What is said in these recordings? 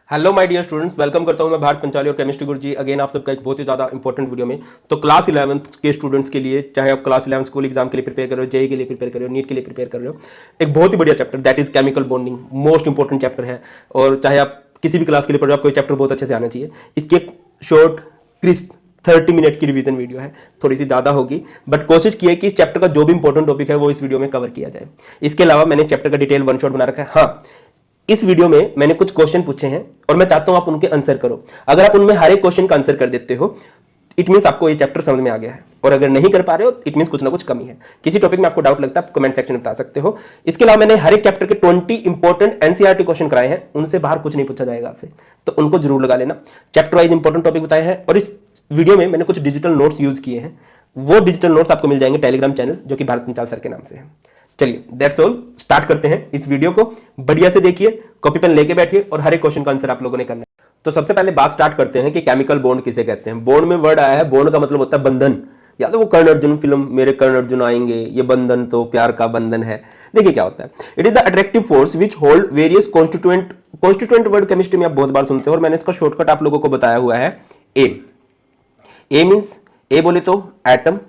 Hello my dear students, welcome करता हूं मैं भारत पंचाली और केमिस्ट्री गुरुजी अगेन आप सबका एक बहुत ही ज़्यादा इंपॉर्टेंट वीडियो में। तो क्लास 11th के स्टूडेंट्स के लिए, चाहे आप क्लास 11 स्कूल एग्जाम के लिए प्रिपेयर कर रहे हो, जेई के लिए प्रिपेयर कर रहे हो, नीट के लिए प्रिपेयर कर रहे हो, एक बहुत ही बढ़िया chapter that is chemical bonding, most important chapter है। और चाहे आप किसी भी क्लास के लिए पढ़ रहे हो, आपको ये चैप्टर बहुत अच्छे से आना चाहिए। इसकी एक शॉर्ट क्रिस्प 30 मिनट की रिवीजन वीडियो है, थोड़ी सी ज़्यादा होगी, बट कोशिश की है कि इस चैप्टर का जो भी इंपॉर्टेंट टॉपिक है वो इस वीडियो में कवर किया जाए। इसके अलावा मैंने इस चैप्टर का डिटेल वन शॉट बना रखा है। हाँ, इस वीडियो में मैंने कुछ क्वेश्चन पूछे हैं और मैं चाहता हूं आप उनके आंसर करो। अगर आप उनमें हर एक क्वेश्चन का आंसर कर देते हो, इट मींस आपको ये चैप्टर समझ में आ गया है। और अगर नहीं कर पा रहे हो, इट मींस कुछ ना कुछ कमी है। किसी टॉपिक में आपको डाउट लगता है, आप कमेंट सेक्शन में बता सकते हो। इसके अलावा मैंने हर एक चैप्टर के 20 इंपॉर्टेंट एनसीईआरटी क्वेश्चन कराए हैं, उनसे बाहर कुछ नहीं पूछा जाएगा आपसे, तो उनको जरूर लगा लेना। चैप्टर वाइज इंपॉर्टेंट टॉपिक बताए हैं और इस वीडियो में मैंने कुछ डिजिटल नोट्स यूज किए हैं। वो डिजिटल नोट्स आपको मिल जाएंगे टेलीग्राम चैनल, जो कि भारत पंचाल सर के नाम से है। चलिए दैट्स ऑल, स्टार्ट करते हैं। इस वीडियो को बढ़िया से देखिए, कॉपी पेन लेके बैठिए और हर एक क्वेश्चन का आंसर आप लोगों ने करना है। तो सबसे पहले बात स्टार्ट करते हैं कि केमिकल बॉन्ड किसे कहते हैं। बॉन्ड में वर्ड आया है, बॉन्ड का मतलब होता है बंधन। या तो वो कर्ण अर्जुन फिल्म मेरे कर्ण अर्जुन आएंगे, ये बंधन तो प्यार का बंधन है। देखिए क्या होता है, it is the attractive force which hold various constituent. Constituent word chemistry में आप बहुत बार सुनते हो और मैंने इसका शॉर्टकट आप लोगों को बताया हुआ है। ए मीन्स, ए बोले तो atom,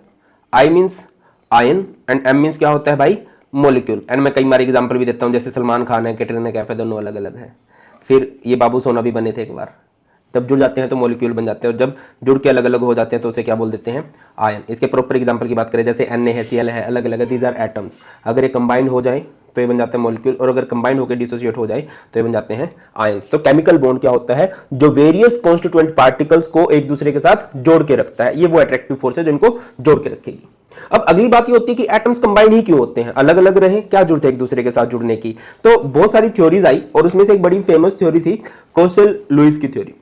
I means ion and M means क्या होता है भाई, मोलिक्यूल। एंड मैं कई बार एग्जांपल भी देता हूं, जैसे सलमान खान है, कैटरीना कैफ है, दोनों अलग अलग है। फिर ये बाबू सोना भी बने थे एक बार। जब जुड़ जाते हैं तो मॉलिक्यूल बन जाते हैं, और जब जुड़ के अलग अलग हो जाते हैं तो उसे क्या बोल देते हैं, आयन। इसके प्रॉपर एग्जांपल की बात करें, जैसे Na है, Cl है, अलग अलग है, दीज आर एटम्स। अगर ये कंबाइंड हो जाए तो ये बन जाते हैं मॉलिक्यूल, और अगर कंबाइंड होकर डिसोसिएट हो जाए तो ये बन जाते हैं आयन। तो केमिकल बॉन्ड क्या होता है, जो वेरियस कॉन्स्टिट्यूएंट पार्टिकल्स को एक दूसरे के साथ जोड़ के रखता है। ये वो अट्रैक्टिव फोर्स है जो इनको जोड़ के रखेगी। अब अगली बात ये होती है कि एटम्स कंबाइंड ही क्यों होते हैं, अलग अलग रहे, क्या जरूरत है एक दूसरे के साथ जुड़ने की। तो बहुत सारी थ्योरीज आई और उसमें से एक बड़ी फेमस थ्योरी थी कोसेल लुईस की थ्योरी।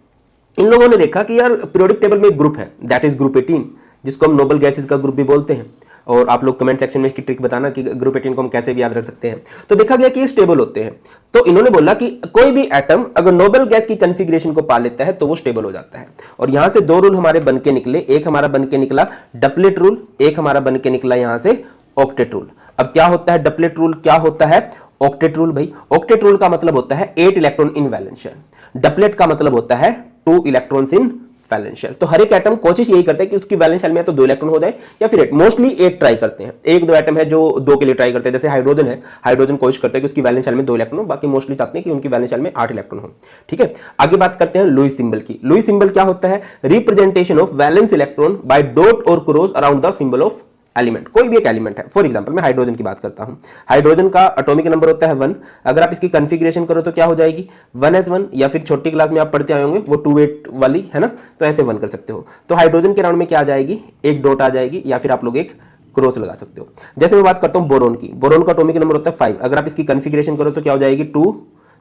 इन लोगों ने देखा कि यार पीरियोडिक टेबल में एक ग्रुप है, दैट इज ग्रुप 18, जिसको हम नोबल गैसेस का ग्रुप भी बोलते हैं। और आप लोग कमेंट सेक्शन में इसकी ट्रिक बताना कि ग्रुप 18 को हम कैसे भी याद रख सकते हैं। तो देखा गया कि ये स्टेबल होते हैं। तो इन्होंने बोला कि कोई भी एटम अगर नोबल गैस की कॉन्फ़िगरेशन को पा लेता है तो वो स्टेबल हो जाता है। और यहां से दो रूल हमारे बन के निकले, एक हमारा बन के निकला डपलेट रूल, एक हमारा बन के निकला यहां से ऑक्टेट रूल। अब क्या होता है डपलेट रूल, क्या होता है ऑक्टेट रूल? भाई ऑक्टेट रूल का मतलब होता है 8 इलेक्ट्रॉन इन वैलेंस शेल, डपलेट का मतलब होता है 2 इलेक्ट्रॉन्स इन वैलेंस शेल। तो हर एक एटम कोशिश यही करता है कि उसकी वैलेंस शेल में तो 2 इलेक्ट्रॉन हो जाए या फिर 8, मोस्टली 8 ट्राई करते हैं। एक दो एटम है जो 2 के लिए ट्राई करते हैं, जैसे हाइड्रोजन है, हाइड्रोजन कोशिश करता है कि उसकी वैलेंस शेल में 2 इलेक्ट्रॉन हो, बाकी मोस्टली चाहते हैं कि उनकी वैलेंस शेल में 8 इलेक्ट्रॉन हो। ठीक है, आगे बात करते हैं लुईस सिंबल की। लुईस सिंबल क्या होता है, representation of valence electron by dot और cross around the symbol of element. कोई भी एक एलिमेंट है, फॉर एग्जांपल मैं हाइड्रोजन की बात करता हूं। हाइड्रोजन का एटॉमिक नंबर होता है 1। अगर आप इसकी कॉन्फ़िगरेशन करो तो क्या हो जाएगी 1s1, या फिर छोटी क्लास में आप पढ़ते आए होंगे वो 2-8 वाली है ना, तो ऐसे 1 कर सकते हो। तो हाइड्रोजन के राउंड में क्या आ जाएगी, एक डॉट आ जाएगी, या फिर आप लोग एक क्रॉस लगा सकते हो। जैसे मैं बात करता हूं बोरोन की, बोरोन का एटॉमिक नंबर होता है 5। अगर आप इसकी कॉन्फ़िगरेशन करो तो क्या हो जाएगी 2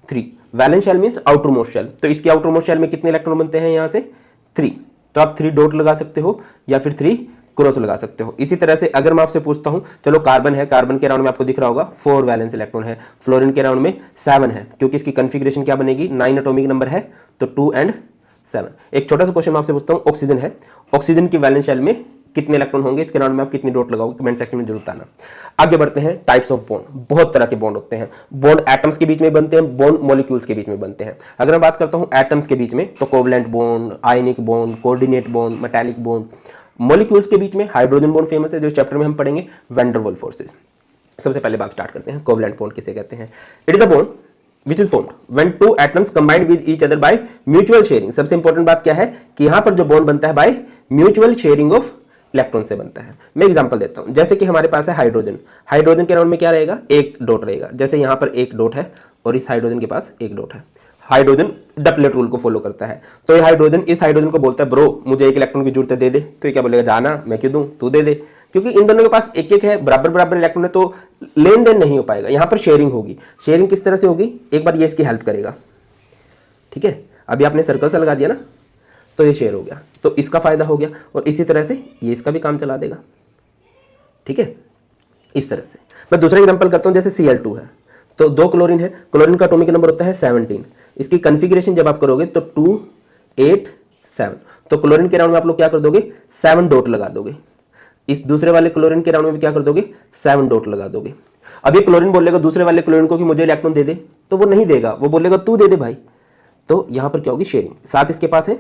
3। Valence shell means outer most shell, तो इसके आउटर मोस्ट शेल में कितने इलेक्ट्रॉन बनते हैं, यहां से 3। तो आप 3 डॉट लगा सकते हो या फिर 3 क्रॉस लगा सकते हो। इसी तरह से अगर मैं आपसे पूछता हूं, चलो कार्बन है, कार्बन के राउंड में आपको दिख रहा होगा 4 वैलेंस इलेक्ट्रॉन है, फ्लोरीन के राउंड में 7 है, क्योंकि इसकी कॉन्फ़िगरेशन क्या बनेगी, 9 एटॉमिक नंबर है तो 2 और 7। एक छोटा सा क्वेश्चन मैं आपसे पूछता हूं, ऑक्सीजन है, ऑक्सीजन की वैलेंस शेल में कितने इलेक्ट्रॉन होंगे, इसके राउंड में आप कितनी डॉट लगाओगे, कमेंट सेक्शन में जरूर बताना। आगे बढ़ते हैं, टाइप्स ऑफ बॉन्ड। बहुत तरह के बॉन्ड होते हैं। बॉन्ड एटम्स के बीच में बनते हैं, बॉन्ड मॉलिक्यूल्स के बीच में बनते हैं। अगर मैं बात करता हूं एटम्स के बीच में तो covalent bond, ionic bond, coordinate bond, metallic bond. Molecules के बीच में हाइड्रोजन बॉन्ड फेमस है, जो इस चैप्टर में हम पढ़ेंगे, वैन डर वाल्स फोर्सेस। सबसे पहले बात स्टार्ट करते हैं, कोवलेंट बॉन्ड किसे कहते हैं। It is the bond which is formed when two atoms combined with each other by mutual sharing। सबसे इंपॉर्टेंट बात क्या है कि यहां पर जो बॉन्ड बनता है by mutual sharing of electron से बनता है। मैं एग्जांपल देता हूं, जैसे कि हमारे पास है हाइड्रोजन, हाइड्रोजन के राउंड में क्या रहेगा, एक डॉट रहेगा। जैसे यहां पर एक डॉट है और इस हाइड्रोजन के पास एक डॉट है। हाइड्रोजन डपलेट रूल को फॉलो करता है, तो ये हाइड्रोजन इस हाइड्रोजन को बोलता है ब्रो मुझे 1 इलेक्ट्रॉन की जरूरत है, दे दे। तो ये क्या बोलेगा, जाना, मैं क्यों दूं, तू दे दे। क्योंकि इन दोनों के पास एक एक है, बराबर बराबर इलेक्ट्रॉन है, तो लेन देन नहीं हो पाएगा। यहां पर शेयरिंग होगी। शेयरिंग किस तरह से होगी, एक बार ये इसकी हेल्प करेगा, ठीक है, अभी आपने सर्कल सा लगा दिया ना, तो ये शेयर हो गया, तो इसका फायदा हो गया, और इसी तरह से ये इसका भी काम चला देगा। ठीक है, इस तरह से। मैं दूसरा एग्जांपल करता हूं, जैसे Cl2 है, तो 2 क्लोरीन है, क्लोरीन का एटॉमिक नंबर होता है 17। इसकी कॉन्फ़िगरेशन जब आप करोगे तो 2 8 7, तो क्लोरीन के राउंड में आप लोग क्या कर दोगे, 7 डॉट लगा दोगे। इस दूसरे वाले क्लोरीन के राउंड में भी क्या कर दोगे, 7 डॉट लगा दोगे। अब ये क्लोरीन बोलेगा दूसरे वाले क्लोरीन को कि मुझे इलेक्ट्रॉन दे दे, तो वो नहीं देगा, वो बोलेगा तू दे दे भाई। तो यहां पर क्या होगी, शेयरिंग। 7 इसके पास है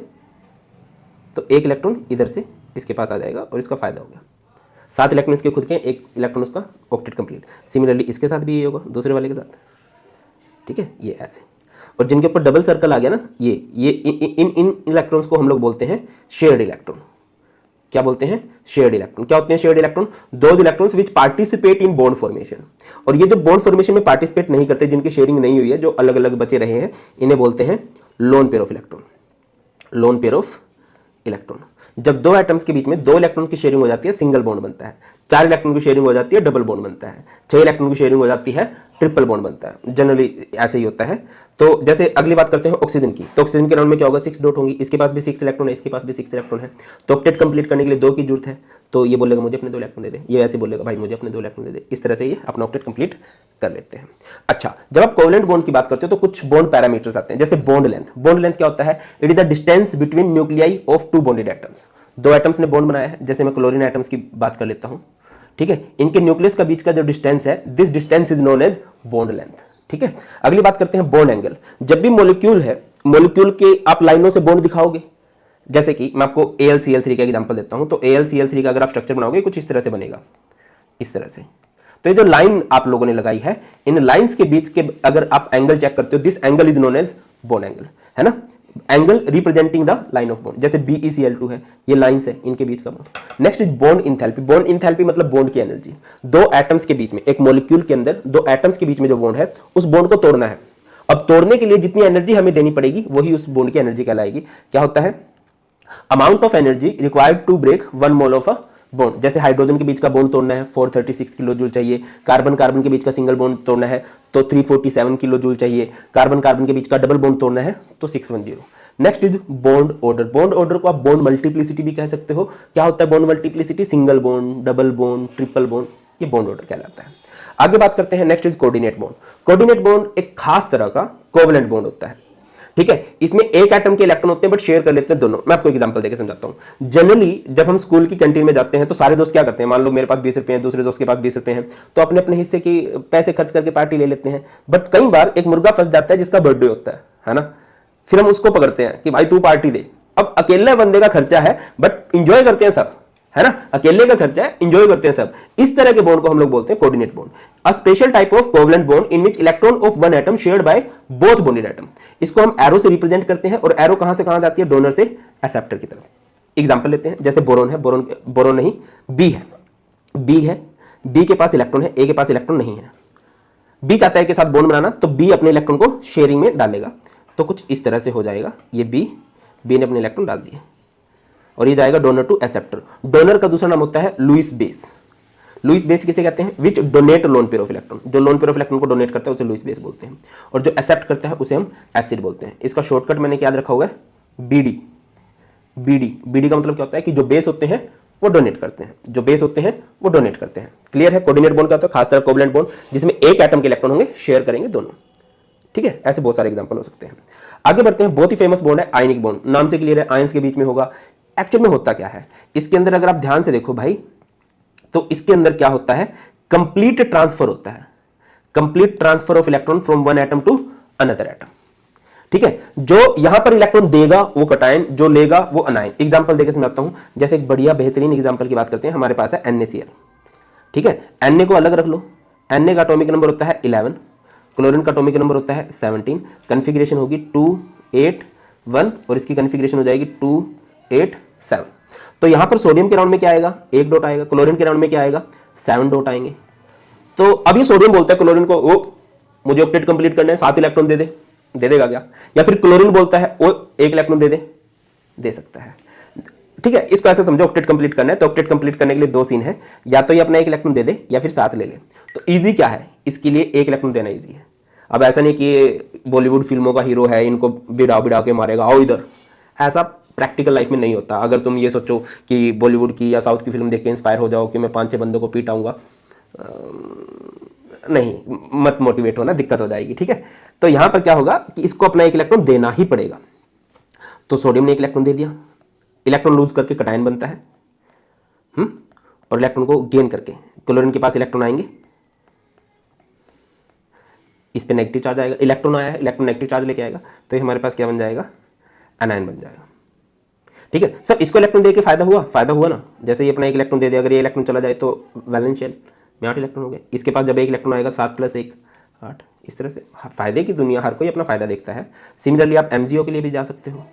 तो एक इलेक्ट्रॉन इधर से इसके पास आ जाएगा और इसका फायदा हो गया। 7 इलेक्ट्रॉन इसके खुद के, एक इलेक्ट्रॉन उसका ऑक्टेट कंप्लीट। सिमिलरली इसके साथ भी ये होगा दूसरे वाले के साथ, ठीक है, ये ऐसे। और जिनके ऊपर डबल सर्कल आ गया ना, ये इन इलेक्ट्रॉन्स को हम लोग बोलते हैं शेयर्ड इलेक्ट्रॉन। क्या बोलते हैं, शेयर्ड इलेक्ट्रॉन। क्या होते हैं shared electron, those electrons which participate in bond formation. और ये जो बॉन्ड फॉर्मेशन में पार्टिसिपेट नहीं करते, जिनकी शेयरिंग नहीं हुई है, जो अलग अलग बचे रहे हैं, इन्हें बोलते हैं lone pair of electron. Loan pair of electron. जब दो एटम्स के बीच में 2 इलेक्ट्रॉन की शेयरिंग हो जाती है, सिंगल बॉन्ड बनता है। 4 इलेक्ट्रॉन की शेयरिंग हो जाती है, डबल बॉन्ड बनता है। 6 इलेक्ट्रॉन की शेयरिंग हो जाती है, ट्रिपल बॉन्ड बनता है। जनरली ऐसे ही होता है। तो जैसे अगली बात करते हैं ऑक्सीजन की, तो ऑक्सीजन के राउंड में क्या होगा, 6 डॉट होंगी। इसके पास भी 6 इलेक्ट्रॉन है, इसके पास भी 6 इलेक्ट्रॉन है। तो ऑक्टेट कंप्लीट करने के लिए 2 की जरूरत है। तो ये बोलेगा मुझे अपने 2 इलेक्ट्रॉन दे दे, ये ऐसे बोलेगा भाई मुझे अपने 2 इलेक्ट्रॉन दे दे। इस तरह से ये अपना ऑक्टेट कंप्लीट कर लेते हैं। अच्छा, जब आप कोवेलेंट बॉन्ड की बात करते हो तो कुछ बॉन्ड पैरामीटर्स आते हैं, जैसे बॉन्ड लेंथ। बॉन्ड लेंथ क्या होता है, it is the distance between nuclei of 2 bonded atoms. 2 atoms ने बॉन्ड बनाया है, जैसे मैं क्लोरीन एटम्स की बात कर लेता हूं, ठीक है। इनके न्यूक्लियस का बीच का जो डिस्टेंस है, this distance is known as bond length, ठीक है। अगली बात करते हैं बॉन्ड एंगल। जब भी मॉलिक्यूल है, मॉलिक्यूल के आप लाइनों से बॉन्ड दिखाओगे, जैसे कि मैं आपको AlCl3 का एग्जांपल देता हूं, तो AlCl3 का अगर आप स्ट्रक्चर बनाओगे कुछ इस तरह से बनेगा, इस तरह से। तो ये जो लाइन आप लोगों ने लगाई है, इन लाइंस के बीच के अगर आप एंगल चेक करते हो, this angle is known as bond angle, है ना। Angle representing the line of bond, जैसे BeCl2 है, ये लाइंस है इनके बीच का bond. Next is bond enthalpy. Bond enthalpy मतलब बॉन्ड की एनर्जी। 2 एटम्स के बीच में, एक मॉलिक्यूल के अंदर 2 एटम्स के बीच में जो बॉन्ड है, उस बॉन्ड को तोड़ना है। अब तोड़ने के लिए जितनी एनर्जी हमें देनी पड़ेगी, वही उस बॉन्ड की एनर्जी कहलाएगी। क्या होता है, amount of energy required to break 1 mole of a bond. जैसे हाइड्रोजन के बीच का बॉन्ड तोड़ना है 436 किलो जूल चाहिए। कार्बन कार्बन के बीच का सिंगल बॉन्ड तोड़ना है तो 347 किलो जूल चाहिए। कार्बन कार्बन के बीच का डबल बॉन्ड तोड़ना है तो 610। Next is bond order. Bond order को आप बॉन्ड मल्टीप्लिसिटी भी कह सकते हो। क्या होता है bond multiplicity, single bond, double bond, triple bond, ये बॉन्ड ऑर्डर कहलाता है। आगे बात करते हैं, next is coordinate bond. Coordinate bond एक खास तरह का कोवेलेंट बॉन्ड होता है, ठीक है। इसमें एक एटम के इलेक्ट्रॉन होते हैं बट शेयर कर लेते हैं दोनों। मैं आपको एग्जांपल देकर समझाता हूं। जनरली जब हम स्कूल की कैंटीन में जाते हैं तो सारे दोस्त क्या करते हैं, मान लो मेरे पास 20 रुपए हैं, दूसरे दोस्त के पास 20 रुपए हैं, तो अपने अपने हिस्से की पैसे खर्च करके पार्टी ले लेते हैं। बट कई बार एक मुर्गा फंस जाता है जिसका बर्थडे होता है ना। फिर हम उसको पकड़ते हैं कि भाई तू पार्टी दे। अब अकेले बंदे का खर्चा है बट इंजॉय करते हैं सब, है ना। अकेले का खर्चा है, इंजॉय करते हैं सब। इस तरह के बॉन्ड को हम लोग बोलते हैं coordinate bond. A special type of covalent bond in which electron of one atom shared by both bonded atom. इसको हम एरो से रिप्रेजेंट करते हैं, और एरो कहां से कहां जाती है, डोनर से एक्सेप्टर की तरफ। एग्जांपल लेते हैं, जैसे बोरोन है, बोरोन नहीं, बी है, बी के पास इलेक्ट्रॉन है, ए के पास इलेक्ट्रॉन नहीं है। बी चाहता है के साथ बॉन्ड बनाना, तो बी अपने इलेक्ट्रॉन को शेयरिंग में डालेगा। तो कुछ इस तरह से हो जाएगा, ये बी ने अपने इलेक्ट्रॉन डाल दिए और ये जाएगा डोनर टू एक्सेप्टर। डोनर का दूसरा नाम होता है लुईस बेस। लुईस बेस किसे कहते हैं, which donate lone pair of electron. जो लोन पेयर ऑफ इलेक्ट्रॉन को डोनेट करता है उसे लुईस बेस बोलते हैं, और जो एक्सेप्ट करता है उसे हम एसिड बोलते हैं। इसका शॉर्टकट मैंने याद रखा हुआ है, बीडी। बीडी का मतलब क्या होता है कि जो बेस होते हैं वो डोनेट करते हैं, जो बेस होते हैं वो डोनेट करते हैं। क्लियर है। कोऑर्डिनेट बॉन्ड क्या होता है, खासकर कोवेलेंट बॉन्ड जिसमें एक एटम के इलेक्ट्रॉन होंगे, शेयर करेंगे दोनों, ठीक है। ऐसे बहुत सारे एग्जांपल हो सकते हैं। आगे बढ़ते हैं, बहुत ही फेमस बॉन्ड है आयनिक बॉन्ड। नाम से क्लियर है, आयंस के बीच में होगा। एक्चुअल में होता क्या है इसके अंदर, अगर आप ध्यान से देखो भाई, तो इसके अंदर क्या होता है, कंप्लीट ट्रांसफर होता है। Complete transfer of electron from one atom to another atom, ठीक है। जो यहां पर इलेक्ट्रॉन देगा वो कटायन, जो लेगा वो अनायन। एग्जांपल देकर समझाता हूं, जैसे एक बढ़िया बेहतरीन एग्जांपल की बात करते हैं। हमारे पास है NaCl, ठीक है। Na को अलग रख लो। Na का एटॉमिक नंबर होता है 11, क्लोरीन का एटॉमिक नंबर होता है 17, कन्फिग्रेशन होगी 281 और इसकी कन्फिग्रेशन हो जाएगी 287। तो यहां पर सोडियम के राउंड में क्या आएगा, 1 डॉट आएगा। क्लोरीन के राउंड में क्या आएगा, 7 डॉट आएंगे। तो अब ये सोडियम बोलता है क्लोरीन को, वो मुझे ऑक्टेट कंप्लीट करना है, 7 इलेक्ट्रॉन दे देगा क्या। या फिर क्लोरीन बोलता है वो 1 इलेक्ट्रॉन दे सकता है, ठीक है। इसको ऐसे समझो, ऑक्टेट कंप्लीट करना है तो ऑक्टेट कंप्लीट करने के लिए 2 सीन है, या तो ये अपना 1 इलेक्ट्रॉन दे दे या फिर 7 ले ले। तो इजी क्या है, इसके लिए 1 इलेक्ट्रॉन देना इजी है। अब ऐसा नहीं कि बॉलीवुड फिल्मों का हीरो है, इनको बिड़ा के मारेगा, आओ इधर, ऐसा प्रैक्टिकल लाइफ में नहीं होता। अगर तुम ये सोचो कि बॉलीवुड की या साउथ की फिल्म देख के इंस्पायर हो जाओ कि मैं 5-6 बंदों को पीटाऊंगा, नहीं, मत मोटिवेट होना, दिक्कत हो जाएगी, ठीक है। तो यहां पर क्या होगा कि इसको अपना 1 इलेक्ट्रॉन देना ही पड़ेगा। तो सोडियम ने 1 इलेक्ट्रॉन दे दिया, इलेक्ट्रॉन लूज करके कटायन बनता है, और इलेक्ट्रॉन को गेन करके क्लोरीन के पास इलेक्ट्रॉन आएंगे, इस पे नेगेटिव चार्ज आएगा, इलेक्ट्रॉन आया है, इलेक्ट्रॉन नेगेटिव चार्ज लेके आएगा, तो ये हमारे पास क्या बन जाएगा, एनायन बन जाएगा। ठीक है सर, इसको इलेक्ट्रॉन दे के फायदा हुआ ना। जैसे ये अपना एक इलेक्ट्रॉन दे दिया, अगर ये इलेक्ट्रॉन चला जाए तो वैलेंस शेल में 8 इलेक्ट्रॉन हो गए। इसके पास जब एक इलेक्ट्रॉन आएगा 7 + 1 8। इस तरह से फायदे की दुनिया, हर कोई अपना फायदा देखता है। सिमिलरली आप MgO के लिए भी जा सकते हो।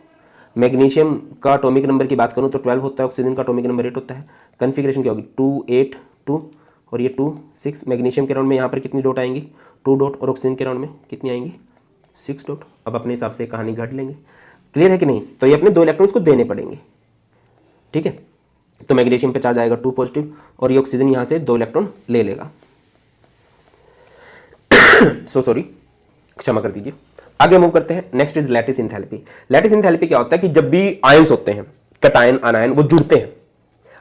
मैग्नीशियम का एटॉमिक नंबर की बात करूं तो 12 होता है, ऑक्सीजन का एटॉमिक नंबर 8 होता है। कन्फिग्रेशन क्या होगी, 2 8 2 और ये 2 6। मैग्नीशियम के राउंड में यहाँ पर कितनी डॉट आएंगी, 2 डॉट, और ऑक्सीजन के राउंड में कितनी आएंगी, 6 डॉट। अब अपने हिसाब से कहानी घट लेंगे। क्लियर है कि नहीं? तो ये अपने 2 इलेक्ट्रॉन्स को देने पड़ेंगे। ठीक है, तो मैग्नीशियम पे चार्ज आएगा 2 पॉजिटिव और ये ऑक्सीजन यहाँ से 2 इलेक्ट्रॉन ले लेगा। सॉरी, क्षमा कर दीजिए। आगे मूव करते हैं। Next is lattice enthalpy. Lattice enthalpy क्या होता है कि जब भी आयंस होते हैं, कैटायन आनायन, वो जुड़ते हैं,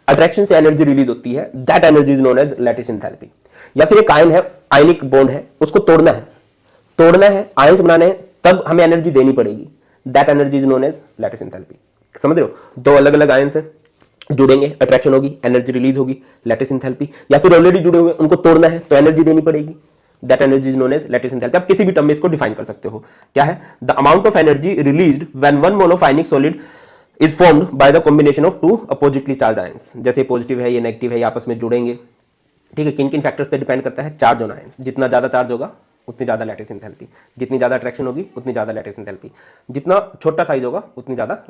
अट्रैक्शन से एनर्जी रिलीज होती है, that energy is known as lattice enthalpy. या फिर एक आयन है, आयनिक बॉन्ड है, उसको तोड़ना है, आयंस बनाने हैं, तब हमें एनर्जी देनी पड़ेगी, that energy is known as lattice enthalpy. समझ रहे हो? 2 अलग अलग आयंस है, जुड़ेंगे, अट्रैक्शन होगी, एनर्जी रिलीज होगी, लैटिस एंथैल्पी। या फिर ऑलरेडी जुड़े हुए, उनको तोड़ना है तो एनर्जी देनी पड़ेगी, that energy is known as lattice enthalpy. आप किसी भी टर्म में इसको डिफाइन कर सकते हो। क्या है? The amount of energy released when 1 mole of ionic solid is formed by the combination of 2 oppositely charge ions. जैसे पॉजिटिव है, ये नेगेटिव है, ये आपस में जुड़ेंगे। ठीक है, किन किन फैक्टर्स पे डिपेंड करता है? Charge on ions. जितना ज्यादा चार्ज होगा उतनी ज्यादा लैटिस एंथैल्पी, जितनी ज्यादा अट्रैक्शन होगी उतनी ज्यादा लैटिस एंथैल्पी, जितना छोटा साइज होगा उतनी ज्यादा।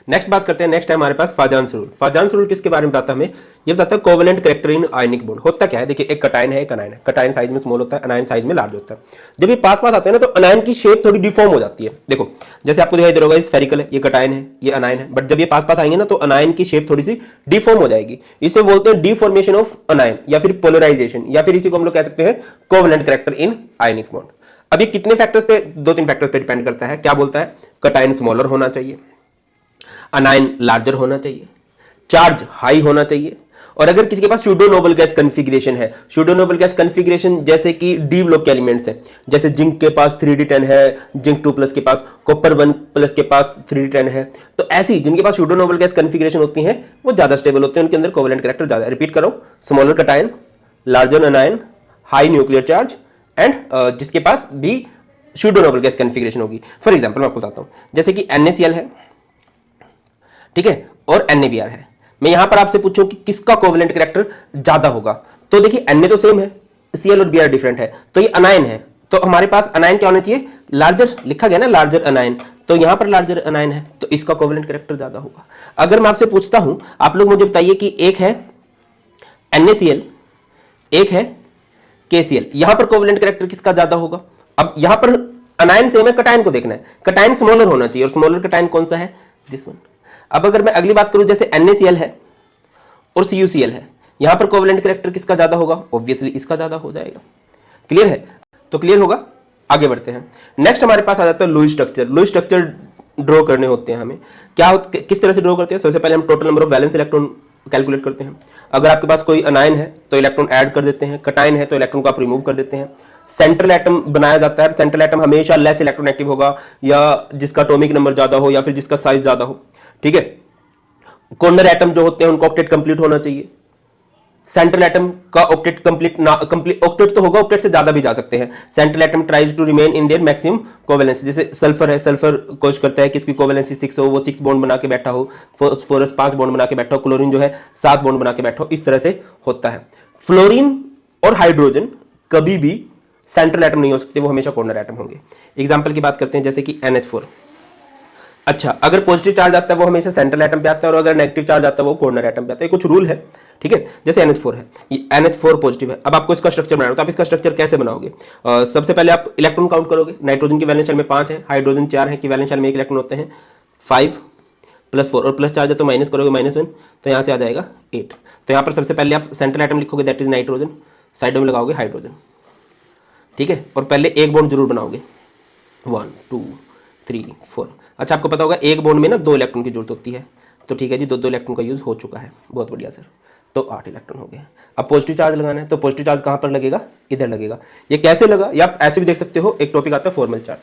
नेक्स्ट बात करते हैं। नेक्स्ट है हमारे पास फाजान्स रूल। फाजान्स रूल किसके बारे में बताता है हमें? ये बताता है covalent character in ionic bond. होता क्या है, देखिए, एक कैटायन है, एक अनायन है। कैटायन साइज में स्मॉल होता है, अनायन साइज में लार्ज होता है। जब ये पास पास आते हैं ना, तो अनायन की शेप थोड़ी डिफॉर्म हो जाती है। देखो, जैसे आपको दिखाई दे रहा होगा, स्फेरिकल है, ये कैटायन है, ये अनायन है, बट जब ये पास पास आएंगे ना, तो अनायन की शेप थोड़ी सी डिफॉर्म हो जाएगी। इसे बोलते हैं डिफॉर्मेशन ऑफ अनायन, या फिर पोलराइजेशन, या फिर इसी को हम लोग कह सकते हैं covalent character in ionic bond. अब ये कितने फैक्टर्स पे, 2-3 फैक्टर्स पे डिपेंड करता है। क्या बोलता है? कैटायन स्मॉलर होना चाहिए, अनायन लार्जर होना चाहिए, चार्ज हाई होना चाहिए, और अगर किसी के पास स्यूडो नोबल गैस कॉन्फ़िगरेशन है, स्यूडो नोबल गैस कॉन्फ़िगरेशन जैसे कि डी ब्लॉक के एलिमेंट्स हैं, जैसे जिंक के पास 3d10 है, जिंक 2+ के पास, कॉपर 1+ के पास 3d10 है, तो ऐसी जिनके पास स्यूडो नोबल गैस कॉन्फ़िगरेशन होती हैं, वो ज्यादा स्टेबल होते हैं, उनके अंदर कोवेलेंट कैरेक्टर ज्यादा। रिपीट करो, smaller cation, larger अनायन, high nuclear charge, and जिसके पास भी स्यूडो नोबल गैस कॉन्फ़िगरेशन होगी। फॉर एग्जांपल मैं आपको बताता हूं, जैसे कि NaCl है, ठीक है, और NaBr है। मैं यहां पर आपसे पूछूं कि किसका कोवेलेंट कैरेक्टर ज्यादा होगा, तो देखिए Na तो सेम है, Cl और Br डिफरेंट है, तो ये अनायन है, तो हमारे पास अनायन क्या होना चाहिए? लार्जर, लिखा गया ना लार्जर अनायन, तो यहां पर लार्जर अनायन है, तो इसका कोवेलेंट कैरेक्टर ज्यादा होगा। अगर मैं आपसे पूछता हूं, आप लोग मुझे बताइए कि एक है NaCl, एक है KCl, यहां पर कोवेलेंट कैरेक्टर किसका ज्यादा होगा? अब यहां पर अनायन सेम है, कैटायन को देखना है, कैटायन स्मॉलर होना चाहिए, और स्मॉलर कैटायन कौन सा है? This one. अब अगर मैं अगली बात करूं, जैसे NaCl है और CuCl है, यहां पर कोवेलेंट कैरेक्टर किसका ज्यादा होगा? ऑब्वियसली इसका ज्यादा हो जाएगा। क्लियर है? तो क्लियर होगा। आगे बढ़ते हैं। नेक्स्ट हमारे पास आ जाता है Lewis structure. Lewis structure draw करने होते हैं हमें, किस तरह से ड्रॉ करते हैं? सबसे पहले हम total number of valence electron calculate करते हैं। अगर आपके पास कोई अनायन है तो इलेक्ट्रॉन ऐड कर देते हैं, कैटायन है तो इलेक्ट्रॉन को आप रिमूव कर देते हैं। सेंट्रल एटम बनाया जाता है, सेंट्रल एटम हमेशा लेस इलेक्ट्रोनेगेटिव होगा, या जिसका एटॉमिक नंबर ज्यादा हो, या फिर जिसका साइज ज्यादा हो। ठीक है, कॉर्नर एटम जो होते हैं उनको ऑक्टेट कंप्लीट होना चाहिए। सेंट्रल एटम का ऑक्टेट कंप्लीट ऑक्टेट तो होगा, ऑक्टेट से ज्यादा भी जा सकते हैं। Central atom tries to remain in their maximum covalency. जैसे सल्फर है, सल्फर कोशिश करता है कि इसकी कोवेलेंसी 6 हो, वो 6 बॉन्ड बना के बैठा हो। फास्फोरस 5 बॉन्ड बना के बैठा हो। क्लोरीन जो है 7 बॉन्ड बना के बैठा हो। इस तरह से होता है। फ्लोरीन और हाइड्रोजन कभी भी सेंट्रल एटम नहीं हो सकते, वो हमेशा कॉर्नर एटम होंगे। एग्जाम्पल की बात करते हैं, जैसे कि NH4। अच्छा, अगर पॉजिटिव चार्ज आता है वो हमेशा सेंट्रल एटम पे आता है, और अगर नेगेटिव चार्ज आता है वो कॉर्नर एटम पे आता है। कुछ रूल है, ठीक है। जैसे NH4 है, ये NH4 पॉजिटिव है। अब आपको इसका स्ट्रक्चर बनाना है, तो आप इसका स्ट्रक्चर कैसे बनाओगे? सबसे पहले आप इलेक्ट्रॉन काउंट करोगे। नाइट्रोजन की वैलेंस शेल में 5 है, हाइड्रोजन 4 है, कि वैलेंस शेल में 1 इलेक्ट्रॉन होते हैं। 5 + 4, और प्लस चार्ज है तो माइनस करोगे, -1, तो यहाँ से आ जाएगा 8। तो यहाँ पर सबसे पहले आप सेंट्रल एटम लिखोगे, दैट इज नाइट्रोजन, साइडों में लगाओगे हाइड्रोजन, ठीक है, और पहले एक बॉन्ड जरूर बनाओगे, 1 2 3 4। अच्छा, आपको पता होगा एक बॉन्ड में ना 2 इलेक्ट्रॉन की जरूरत होती है, तो ठीक है जी, 2 इलेक्ट्रॉन का यूज हो चुका है, बहुत बढ़िया सर, तो 8 इलेक्ट्रॉन हो गए। अब पॉजिटिव चार्ज लगाना है, तो पॉजिटिव चार्ज कहाँ पर लगेगा? इधर लगेगा। ये कैसे लगा, या आप ऐसे भी देख सकते हो, एक टॉपिक आता है फॉर्मल चार्ज।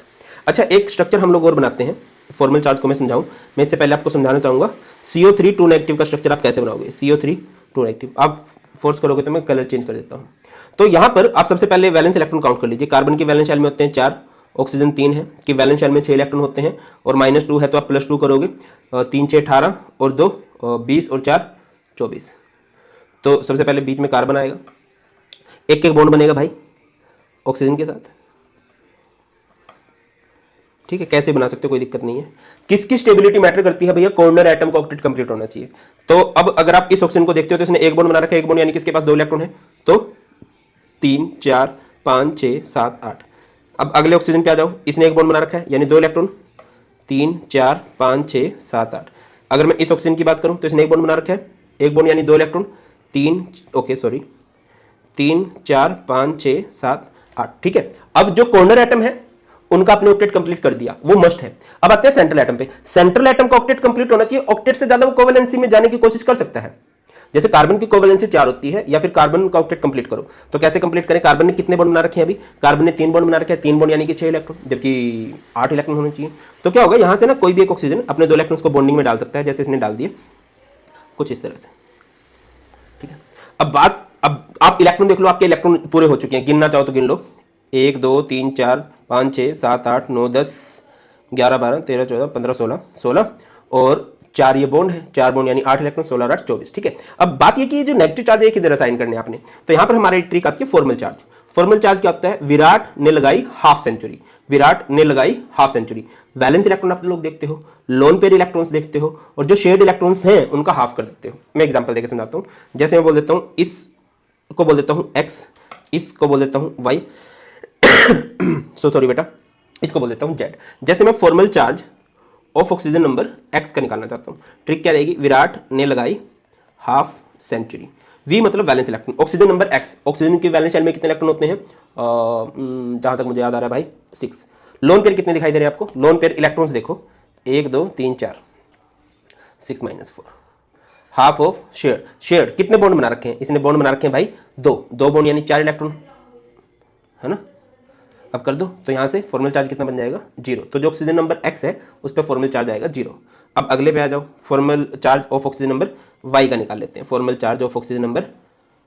अच्छा, एक स्ट्रक्चर हम लोग और बनाते हैं, फॉर्मल चार्ज को मैं समझाऊं, मैं इससे पहले आपको समझाना चाहूंगा CO3 2 नेगेटिव का स्ट्रक्चर आप कैसे बनाओगे। CO3 2 नेगेटिव, आप फोर्स करोगे तो मैं कलर चेंज कर देता हूँ। तो यहां पर आप सबसे पहले वैलेंस इलेक्ट्रॉन काउंट कर लीजिए। कार्बन के वैलेंस शेल में होते हैं 4, ऑक्सीजन 3 है कि वैलेंस शेल में 6 इलेक्ट्रॉन होते हैं और -2 है तो आप +2 करोगे। 3 6 18 और 2 20 और 4 24। तो सबसे पहले बीच में कार्बन आएगा, एक एक बॉन्ड बनेगा भाई ऑक्सीजन के साथ। ठीक है, कैसे बना सकते हो, कोई दिक्कत नहीं है। किसकी स्टेबिलिटी मैटर करती है भैया, कॉर्नर एटम का ऑक्टेट कंप्लीट होना चाहिए। तो अब अगर आप इस ऑक्सीजन को देखते हो तो इसने एक बॉन्ड बना रखा है, एक बॉन्ड यानी कि इसके पास 2 इलेक्ट्रॉन है, तो 3 4 5 6 7 8। अब अगले ऑक्सीजन पे आ जाओ, इसने एक बॉन्ड बना रखा है यानी 2 इलेक्ट्रॉन, 3 4 5 6 7 8। अगर मैं इस ऑक्सीजन की बात करूं तो इसने एक बॉन्ड बना रखा है, एक बॉन्ड यानी 2 इलेक्ट्रॉन, 3 4 5 6 7 8। ठीक है, अब जो कॉर्नर एटम है उनका आपने ऑक्टेट कंप्लीट कर दिया, वो मस्ट है। अब आते हैं सेंट्रल एटम पे। सेंट्रल एटम का ऑक्टेट कंप्लीट होना चाहिए, ऑक्टेट से ज्यादा वो कोवेलेंसी में जाने की कोशिश कर सकता है। जैसे कार्बन की कोवेलेंसी 4 होती है, या फिर कार्बन का ऑक्टेट कंप्लीट करो तो कैसे कंप्लीट करें। कार्बन ने कितने बॉन्ड बना रखे हैं, अभी कार्बन ने 3 बॉन्ड बना रखे हैं, 3 बॉन्ड यानी कि 6 इलेक्ट्रॉन, जबकि 8 इलेक्ट्रॉन होने चाहिए। तो क्या होगा, यहां से ना कोई भी एक ऑक्सीजन अपने 2 इलेक्ट्रॉन्स को बॉन्डिंग में डाल सकता है, जैसे इसने डाल दिए कुछ इस तरह से। ठीक है, अब आप इलेक्ट्रॉन देख लो, आपके इलेक्ट्रॉन पूरे हो चुके हैं, गिनना चाहो तो गिन लो, 1 2 3 4 5 6 7 8 9 10 11 12 13 14 15 16 और 4 ये बॉन्ड है, 4 बॉन्ड यानी 8 इलेक्ट्रॉन, 16 8 24। ठीक है, अब बात ये कि जो नेगेटिव चार्ज है किधर असाइन करने आपने, तो यहां पर हमारी ट्रिक आती है फॉर्मल चार्ज। फॉर्मल चार्ज क्या होता है, विराट ने लगाई हाफ सेंचुरी, विराट ने लगाई हाफ सेंचुरी। वैलेंस इलेक्ट्रॉन आप लोग देखते हो, लोन पेयर इलेक्ट्रॉन्स देखते हो, और जो शेयर्ड इलेक्ट्रॉन्स हैं उनका हाफ कर देते हो। मैं एग्जांपल देकर समझाता हूं, जैसे मैं बोल देता हूं इसको बोल देता हूं x, इसको बोल देता हूं y, सॉरी बेटा, इसको बोल देता हूं z। जैसे मैं formal charge of oxygen number x का निकालना चाहता हूं, ट्रिक क्या रहेगी, विराट ने लगाई हाफ सेंचुरी, v मतलब valence electron, oxygen number x, oxygen की वैलेंस शेल में कितने इलेक्ट्रॉन होते हैं, जहां तक मुझे याद आ रहा है भाई 6। लोन पेयर कितने दिखाई दे रहे हैं आपको, लोन पेयर इलेक्ट्रॉन्स देखो 1 2 3 4, 6 -4, हाफ ऑफ शेयर्ड। शेयर्ड कितने बॉन्ड बना रखे हैं, इसने बॉन्ड बना रखे हैं भाई 2 बॉन्ड यानी 4 इलेक्ट्रॉन, है ना। अब कर दो तो यहां से फॉर्मल चार्ज कितना बन जाएगा, 0। तो जो ऑक्सीजन नंबर x है उस पर फॉर्मल चार्ज आएगा 0। अब अगले पे आ जाओ, formal charge of oxygen number y का निकाल लेते हैं, formal charge of oxygen number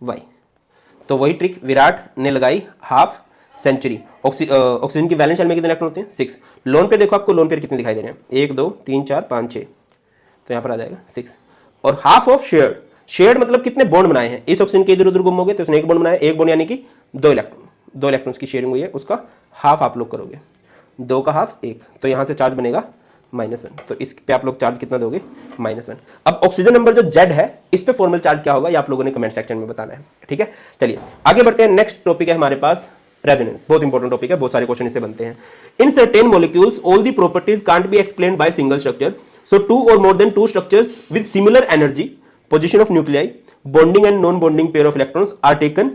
y। तो वही ट्रिक, विराट ने लगाई हाफ सेंचुरी, ऑक्सीजन की वैलेंस शेल में कितने इलेक्ट्रॉन होते हैं, 6। लोन पे देखो आपको, लोन पेयर कितने दिखाई दे रहे हैं, 1 2 3 4 5 6, तो यहां पर आ जाएगा 6। और हाफ ऑफ शेयर्ड, शेयर्ड मतलब कितने बॉन्ड बनाए हैं, इस ऑक्सीजन के इधर उधर गुम हो गए तो उसने एक बॉन्ड बनाया, एक बॉन्ड यानी कि 2 इलेक्ट्रॉन, 2 इलेक्ट्रॉन्स की शेयरिंग हुई है, उसका हाफ आप लोग करोगे, 2 का हाफ 1, तो यहां से चार्ज बनेगा -1। तो इस पे आप लोग चार्ज कितना दोगे, -1। अब ऑक्सीजन नंबर जो Z है इस पे फॉर्मल चार्ज क्या होगा, ये आप लोगों ने कमेंट सेक्शन में बताना है। ठीक है, चलिए आगे बढ़ते हैं। नेक्स्ट टॉपिक है हमारे पास रेजोनेंस, बहुत इंपॉर्टेंट टॉपिक है, बहुत सारे क्वेश्चन इससे बनते हैं। In certain molecules all the properties can't be explained by single structure, so 2 और more than 2 structures with similar energy, position of nuclei, bonding and non bonding pair of electrons are taken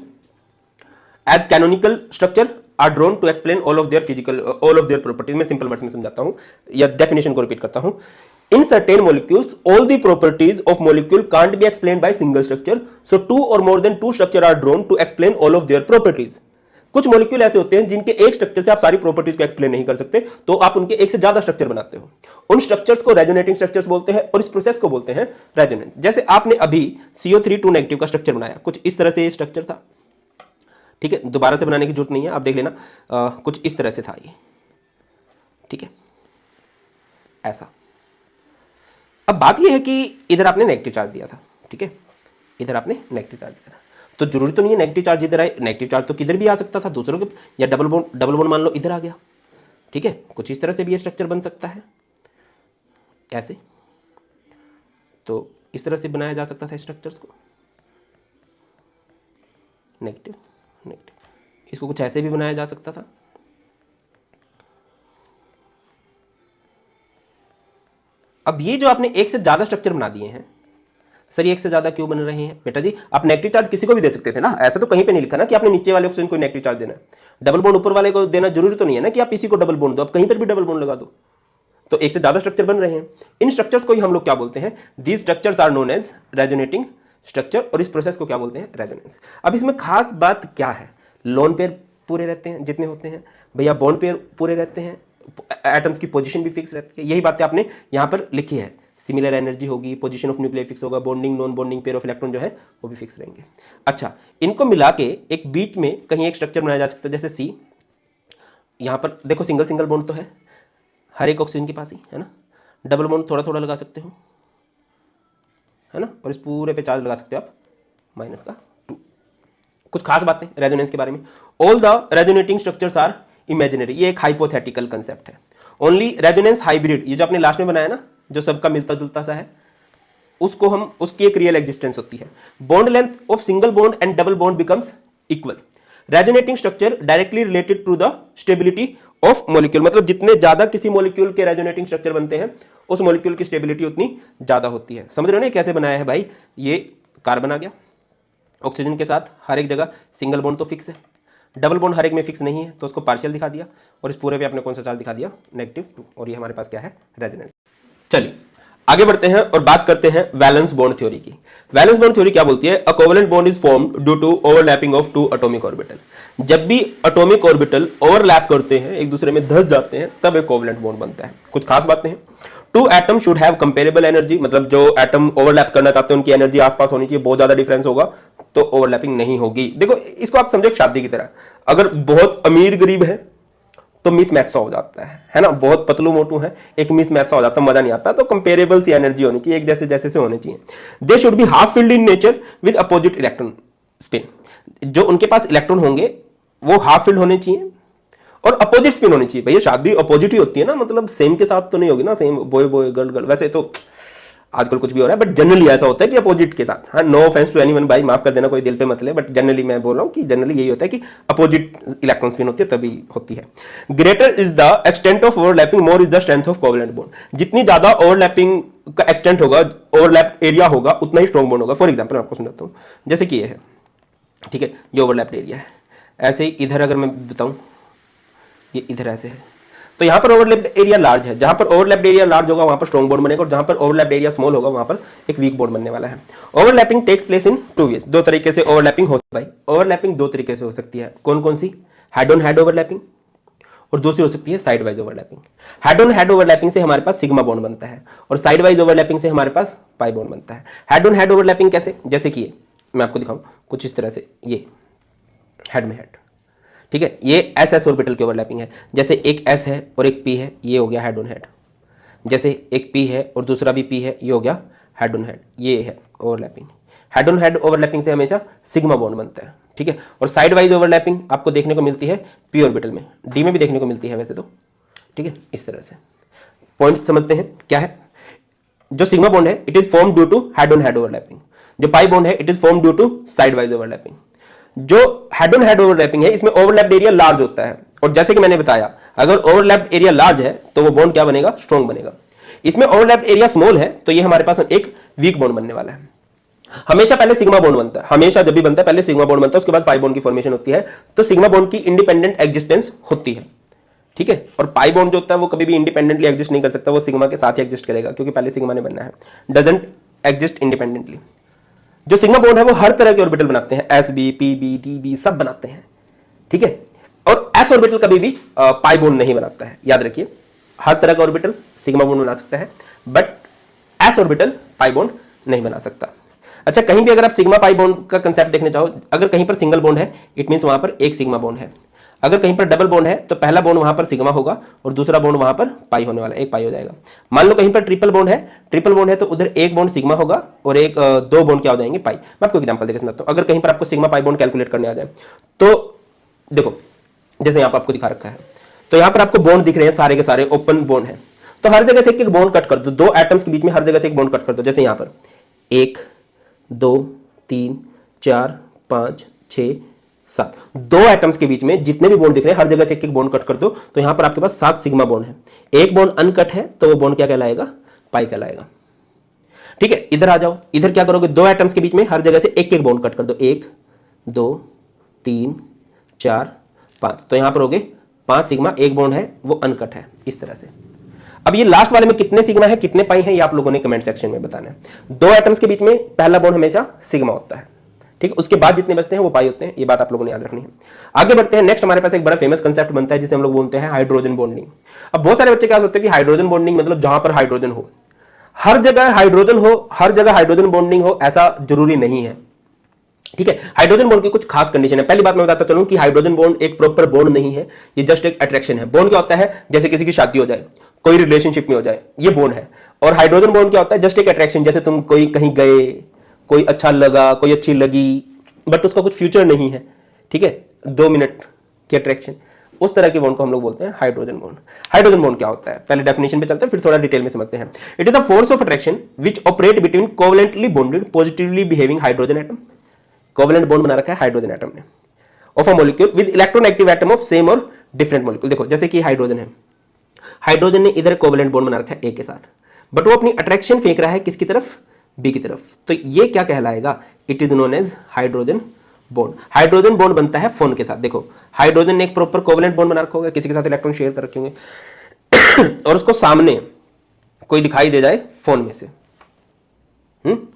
as canonical structure are drawn to explain all of their properties. मैं simple words में समझाता हूं या definition को repeat करता हूं। In certain molecules all the properties of molecule can't be explained by single structure, so 2 और more than 2 structure are drawn to explain all of their properties. कुछ मॉलिक्यूल ऐसे होते हैं जिनके एक स्ट्रक्चर से आप सारी प्रॉपर्टीज को एक्सप्लेन नहीं कर सकते, तो आप उनके एक से ज्यादा स्ट्रक्चर बनाते हो। उन स्ट्रक्चर्स को रेजोनेटिंग स्ट्रक्चर्स बोलते हैं और इस प्रोसेस को बोलते हैं रेजोनेंस। जैसे आपने अभी CO3 2 का स्ट्रक्चर बनाया, कुछ इस तरह से ये स्ट्रक्चर था। ठीक है, दोबारा से बनाने की जरूरत नहीं है, आप देख लेना, कुछ इस तरह से था ये। ठीक है, ऐसा। अब बात ये है कि इधर आपने नेगेटिव चार्ज दिया था, ठीक है, इधर आपने नेगेटिव चार्ज दिया था, तो जरूरी तो नहीं है नेगेटिव चार्ज इधर आए, नेगेटिव चार्ज तो किधर भी आ सकता था, दूसरों के, या डबल बॉन्ड मान लो इधर आ गया। ठीक है, कुछ इस तरह से भी ये स्ट्रक्चर बन सकता है, ऐसे, तो इस तरह से बनाया जा सकता था स्ट्रक्चर्स को, नेगेटिव नेगेटिव। इसको कुछ ऐसे भी बनाया जा सकता था। अब ये जो आपने एक से ज्यादा स्ट्रक्चर बना दिए हैं, सर ये एक से ज्यादा क्यों बन रहे हैं बेटा जी, आप नेगेटिव चार्ज किसी को भी दे सकते थे ना, ऐसा तो कहीं पे नहीं लिखा ना कि आपने नीचे वाले ऑक्सीजन को नेगेटिव चार्ज देना है, डबल बॉन्ड ऊपर वाले को देना जरूरी तो नहीं है ना कि आप इसी को डबल बॉन्ड दो, आप कहीं पर भी डबल बॉन्ड लगा दो, तो एक से ज्यादा स्ट्रक्चर बन रहे हैं। इन स्ट्रक्चर्स को ही हम लोग क्या बोलते हैं, these structures are known as resonating structure, और इस प्रोसेस को क्या बोलते हैं, रेजोनेंस। अब इसमें खास बात क्या है, लोन पेयर पूरे रहते हैं जितने होते हैं भैया, बॉन्ड पेयर पूरे रहते हैं, एटम्स की पोजीशन भी फिक्स रहती है, यही बातें आपने यहां पर लिखी है। सिमिलर एनर्जी होगी, पोजीशन ऑफ न्यूक्लियर फिक्स होगा, bonding non bonding pair of electron जो है वो भी फिक्स रहेंगे। अच्छा, इनको मिला के एक बीच में कहीं एक स्ट्रक्चर बनाया जा सकता है, जैसे सी। यहाँ पर देखो सिंगल सिंगल बॉन्ड तो है हर एक ऑक्सीजन के पास ही, है ना। डबल बॉन्ड थोड़ा थोड़ा लगा सकते हो, है ना, और इस पूरे पे चार्ज लगा सकते हो आप -2। कुछ खास बातें रेजोनेंस के बारे में, all the resonating structures are imaginary, ये एक हाइपोथेटिकल कंसेप्ट है। ओनली रेजोनेंस हाइब्रिड, ये जो आपने लास्ट में बनाया ना, जो सबका मिलता जुलता सा है, उसको हम, उसकी एक रियल एग्जिस्टेंस होती है। Bond length of single bond and double bond becomes equal. Resonating structure directly related to the stability of molecule, मतलब जितने ज्यादा किसी मॉलिक्यूल के रेजोनेटिंग स्ट्रक्चर बनते हैं उस मॉलिक्यूल की स्टेबिलिटी उतनी ज्यादा होती है। समझ रहे हो ना कैसे बनाया है भाई, ये कार्बन आ गया ऑक्सीजन के साथ, हर एक जगह सिंगल बॉन्ड तो फिक्स है, डबल बॉन्ड हर एक में फिक्स नहीं है तो उसको पार्शियल दिखा दिया, और इस पूरे पे आपने कौन सा चार्ज दिखा दिया, -2, और ये हमारे पास क्या है, रेजोनेंस। चलिए आगे बढ़ते हैं और बात करते हैं वैलेंस बॉन्ड थ्योरी की। वैलेंस बॉन्ड थ्योरी क्या बोलती है, a covalent bond is formed due to overlapping of 2 atomic orbital. जब भी एटॉमिक ऑर्बिटल ओवरलैप करते हैं, एक दूसरे में धंस जाते हैं, तब एक कोवेलेंट बॉन्ड बनता है। कुछ खास बातें हैं, 2 atom should have comparable energy, मतलब जो एटम ओवरलैप करना चाहते हैं उनकी एनर्जी आसपास होनी चाहिए, बहुत ज्यादा डिफरेंस होगा तो ओवरलैपिंग नहीं होगी। देखो इसको आप समझो शादी की तरह, अगर बहुत अमीर गरीब है तो मिस मैच सा हो जाता है ना, बहुत पतलू मोटू है एक मिस मैच सा हो जाता है, मजा नहीं आता। तो कंपेरेबल सी एनर्जी होनी चाहिए, एक जैसे जैसे से होने चाहिए। They should be half field in nature with opposite electron spin, जो उनके पास इलेक्ट्रॉन होंगे वो हाफ फील्ड होने चाहिए और अपोजिट स्पिन होनी चाहिए। भैया शादी अपोजिट ही होती है ना, मतलब सेम के साथ तो नहीं होगी ना, same boy boy girl girl, वैसे तो आजकल कुछ भी हो रहा है बट जनरली ऐसा होता है कि अपोजिट के साथ। हाँ, नो ऑफेंस टू एनीवन भाई, माफ कर देना, कोई दिल पे मत ले, बट जनरली मैं बोल रहा हूँ कि जनरली यही होता है कि अपोजिट इलेक्ट्रॉन स्पिन होती है तभी होती है। Greater is the extent of overlapping, more is the strength of covalent bond. जितनी ज्यादा ओवरलैपिंग का एक्सटेंट होगा, ओवरलैप एरिया होगा, उतना ही स्ट्रॉन्ग बॉन्ड होगा। फॉर एग्जाम्पल मैं आपको समझाता हूँ, जैसे कि ये है, ठीक है, ये ओवरलैप्ड एरिया है। ऐसे ही इधर अगर मैं बताऊँ, ये इधर ऐसे है, तो यहां पर ओवरलैप्ड एरिया लार्ज है, जहां पर ओवरलैप्ड एरिया लार्ज होगा वहां पर स्ट्रॉन्ग बॉन्ड बनेगा, और जहां पर ओवरलैप्ड एरिया स्मॉल होगा वहां पर एक वीक बॉन्ड बनने वाला है। Overlapping takes place in 2 ways, 2 तरीके से ओवरलैपिंग हो सकती है भाई। ओवरलैपिंग 2 तरीके से हो सकती है, कौन कौन सी, हेड ऑन हेड ओवरलैपिंग, और दूसरी हो सकती है side wise overlapping. Head on head overlapping से हमारे पास सिग्मा बॉन्ड बनता है, और साइड वाइज ओवरलैपिंग से हमारे पास पाई बॉन्ड बनता है। हेड ऑन हेड ओवरलैपिंग कैसे, जैसे कि मैं आपको दिखाऊं कुछ इस तरह से, ये हेड में हेड, ठीक है, ये एस एस ऑर्बिटल की ओवरलैपिंग है। जैसे एक एस है और एक पी है, ये हो गया हेड ऑन हेड। जैसे एक पी है और दूसरा भी पी है, ये हो गया हेड ऑन हेड, ये है overlapping. Head on head overlapping से हमेशा सिग्मा बॉन्ड बनता है, ठीक है। और साइड वाइज ओवरलैपिंग आपको देखने को मिलती है पी ऑर्बिटल में, डी में भी देखने को मिलती है वैसे तो, ठीक है। इस तरह से पॉइंट समझते हैं क्या है। जो सिग्मा बॉन्ड है it is form due to head on head overlapping, जो पाई बॉन्ड है it is form due to side wise overlapping. जो हेड ऑन हेड ओवरलैपिंग है इसमें ओवरलैप्ड एरिया लार्ज होता है, और जैसे कि मैंने बताया अगर ओवरलैप्ड एरिया लार्ज है तो वो बॉन्ड क्या बनेगा, स्ट्रॉन्ग बनेगा। इसमें ओवरलैप्ड एरिया स्मॉल है तो ये हमारे पास एक वीक बॉन्ड बनने वाला है। हमेशा पहले सिग्मा बॉन्ड बनता है, हमेशा जब भी बनता है पहले सिग्मा बॉन्ड बनता है, उसके बाद पाई बॉन्ड की फॉर्मेशन होती है। तो सिग्मा बॉन्ड की इंडिपेंडेंट एग्जिस्टेंस होती है, ठीक है। और पाई बॉन्ड जो होता है वो कभी भी इंडिपेंडेंटली एग्जिस्ट नहीं कर सकता, वो सिग्मा के साथ ही एग्जिस्ट करेगा क्योंकि पहले सिग्मा ने बनना है, डजंट एग्जिस्ट इंडिपेंडेंटली। जो सिग्मा बॉन्ड है वो हर तरह के ऑर्बिटल बनाते हैं, S B, P B, T B सब बनाते हैं, ठीक है। और एस ऑर्बिटल कभी भी पाई बॉन्ड नहीं बनाता है, याद रखिए। हर तरह का ऑर्बिटल सिग्मा बॉन्ड बना सकता है but S orbital pi bond नहीं बना सकता। अच्छा, कहीं भी अगर आप सिग्मा पाई बॉन्ड का कंसेप्ट देखने चाहो, अगर कहीं पर सिंगल बॉन्ड है इट मींस वहां पर एक सिग्मा बॉन्ड है। अगर कहीं पर डबल बॉन्ड है तो पहला बॉन्ड वहां पर सिग्मा होगा और दूसरा बॉन्ड वहां पर पाई होने वाला है, एक पाई हो जाएगा। मान लो कहीं पर ट्रिपल बॉन्ड है तो उधर एक बॉन्ड सिग्मा होगा और एक 2 बॉन्ड क्या हो जाएंगे, पाई। मैं आपको एग्जांपल देकर समझाता हूं। अगर कहीं पर आपको सिग्मा पाई बॉन्ड कैलकुलेट करने आ जाए तो देखो, जैसे यहां पर आपको दिखा रखा है, तो यहां पर आपको बॉन्ड दिख रहे हैं, सारे के सारे ओपन बॉन्ड है। तो हर जगह से एक बॉन्ड कट कर दो, 2 एटम्स के बीच में हर जगह से एक बॉन्ड कट कर दो। जैसे यहां पर 1 2 3 4 5 6 7, 2 एटम्स के बीच में जितने भी बॉन्ड दिख रहे हैं हर जगह से एक एक बॉन्ड कट कर दो, तो यहां पर आपके पास 7 सिग्मा बॉन्ड है। एक बॉन्ड अनकट है तो वो बॉन्ड क्या कहलाएगा, पाई कहलाएगा, ठीक है। इधर आ जाओ, इधर क्या करोगे, 2 एटम्स के बीच में हर जगह से एक एक बॉन्ड कट कर दो, 1 2 3 4 5, तो यहां पर हो गए 5 सिग्मा, एक बॉन्ड है वो अनकट है, इस तरह से। अब ये लास्ट वाले में कितने सिग्मा है कितने पाई है ये आप लोगों ने कमेंट सेक्शन में बताना है। 2 एटम्स के बीच में पहला बॉन्ड हमेशा सिग्मा होता है, ठीक है, उसके बाद जितने बचते हैं वो पाई होते हैं, ये बात आप लोगों ने याद रखनी है। आगे बढ़ते हैं, नेक्स्ट हमारे पास एक बड़ा फेमस कंसेप्ट बनता है जिसे हम लोग बोलते हैं हाइड्रोजन बॉन्डिंग। अब बहुत सारे बच्चे क्या सोचते हैं कि हाइड्रोजन बॉन्डिंग मतलब जहां पर हाइड्रोजन हो। हर जगह हाइड्रोजन हो, हर जगह हाइड्रोजन बॉन्डिंग हो, ऐसा जरूरी नहीं है। ठीक है, हाइड्रोजन बॉन्ड की कुछ खास कंडीशन है। पहली बात मैं बताता चलूं कि हाइड्रोजन बॉन्ड एक प्रॉपर बॉन्ड नहीं है, ये जस्ट एक अट्रैक्शन है। बॉन्ड क्या होता है? जैसे किसी की शादी हो जाए, कोई रिलेशनशिप में हो जाए, ये बॉन्ड है। और हाइड्रोजन बॉन्ड क्या होता है? जस्ट एक अट्रैक्शन, जैसे तुम कोई कहीं गए, कोई अच्छा लगा, कोई अच्छी लगी, बट उसका कुछ फ्यूचर नहीं है। ठीक है, 2 मिनट की अट्रैक्शन, उस तरह के बॉन्ड को हम लोग बोलते हैं हाइड्रोजन बॉन्ड। हाइड्रोजन बॉन्ड क्या होता है? पहले डेफिनेशन पे चलते हैं, फिर थोड़ा डिटेल में समझते हैं। It is the force of attraction which operate between covalently bonded positively behaving hydrogen atom. Covalent bond बना रखा है हाइड्रोजन एटम ने of a molecule with electronegative atom of same और डिफरेंट मॉलिक्यूल। देखो जैसे कि हाइड्रोजन है, हाइड्रोजन ने इधर कोवलेंट बॉन्ड बना रखा है ए के साथ, बट वो अपनी अट्रैक्शन फेंक रहा है किसकी तरफ? बी की तरफ। तो ये क्या कहलाएगा? It is known as hydrogen bond. Hydrogen bond बनता है फोन के साथ। देखो हाइड्रोजन ने एक प्रॉपर कोवलेंट बॉन्ड बना रखा होगा, किसी के साथ इलेक्ट्रॉन शेयर कर रखे होंगे और उसको सामने कोई दिखाई दे जाए फोन में से,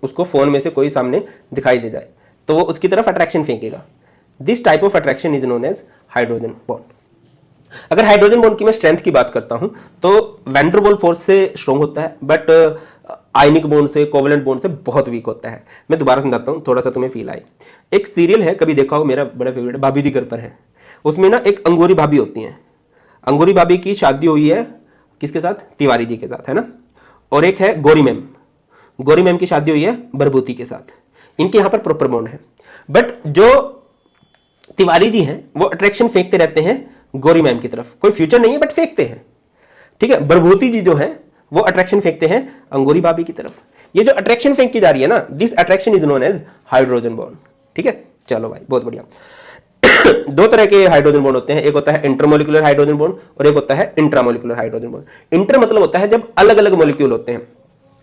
उसको फोन में से कोई सामने दिखाई दे जाए तो वो उसकी तरफ अट्रैक्शन फेंकेगा। This type of attraction is known as hydrogen bond. अगर हाइड्रोजन बॉन्ड की मैं स्ट्रेंथ की बात करता हूं तो वैन-डर-वाल फोर्स से स्ट्रॉन्ग होता है, बट आयनिक बॉन्ड से, कोवलेंट बॉन्ड से बहुत वीक होता है। मैं दोबारा समझाता हूं, थोड़ा सा तुम्हें फील आए। एक सीरियल है, कभी देखा हो, मेरा बड़ा फेवरेट है, भाभी जी घर पर है। उसमें ना एक अंगूरी भाभी होती हैं। अंगूरी भाभी की शादी हुई है किसके साथ? तिवारी जी के साथ, है ना। और एक है गौरी मैम, गौरी मैम की शादी हुई है बरबूती के साथ। इनके यहां पर प्रॉपर बॉन्ड है, बट जो तिवारी जी हैं वो अट्रैक्शन फेंकते रहते हैं गौरी मैम की तरफ। कोई फ्यूचर नहीं है बट फेंकते हैं। ठीक है, बरबूती जी जो है वो अट्रैक्शन फेंकते हैं अंगूरी भाभी की तरफ। ये जो अट्रैक्शन फेंकी जा रही है ना, this attraction is known as hydrogen bond. ठीक है, चलो भाई बहुत बढ़िया। दो तरह के हाइड्रोजन बॉन्ड होते हैं, एक होता है इंटरमोलिकुलर हाइड्रोजन बॉन्ड और एक होता है इंट्रामोलिकुलर हाइड्रोजन बॉन्ड। इंटर मतलब होता है जब अलग अलग मॉलिक्यूल होते हैं,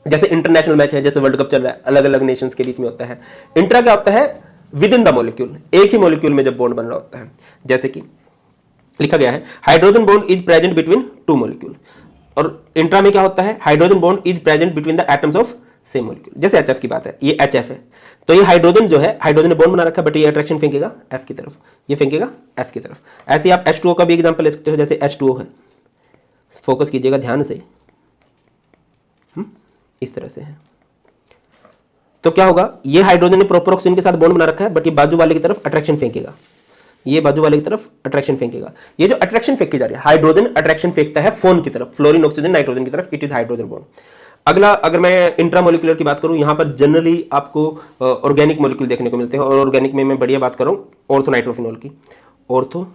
जैसे इंटरनेशनल मैच है, जैसे वर्ल्ड कप चल रहा है, अलग अलग नेशंस के बीच में होता है। इंट्रा क्या होता है? विद इन द मॉलिक्यूल, एक ही मॉलिक्यूल में जब बॉन्ड बन रहा होता है। जैसे कि लिखा गया है hydrogen bond is present between two molecule. और इंट्रा में क्या होता है? Hydrogen bond is present between the atoms of same molecule. जैसे एचएफ की बात है, ये एचएफ है, तो ये हाइड्रोजन जो है, हाइड्रोजन ने बॉन्ड बना रखा है, बट ये अट्रैक्शन फेंकेगा एफ की तरफ, ये फेंकेगा एफ की तरफ। ऐसे आप H2O का भी एग्जांपल ले सकते हो, जैसे H2O है, फोकस कीजिएगा ध्यान से, इस तरह से है। तो क्या होगा? ये हाइड्रोजन ने प्रॉपर ऑक्सीजन के साथ बॉन्ड बना रखा है, बट ये बाजू वाले की तरफ अट्रैक्शन फेंकेगा, ये बाजू वाले की तरफ अट्रैक्शन फेंकेगा। ये जो अट्रैक्शन फेंकी जा रही है, हाइड्रोजन अट्रैक्शन फेंकता है फोन की तरफ, फ्लोरीन ऑक्सीजन नाइट्रोजन की तरफ, इट इज हाइड्रोजन बॉन्ड। अगला, अगर मैं इंट्रामोलिकुलर की बात करूं, यहां पर जनरली आपको ऑर्गेनिक मॉलिक्यूल देखने को मिलते हैं, और ऑर्गेनिक में मैं बढ़िया बात करूं ऑर्थो नाइट्रोफिनॉल की। ऑर्थो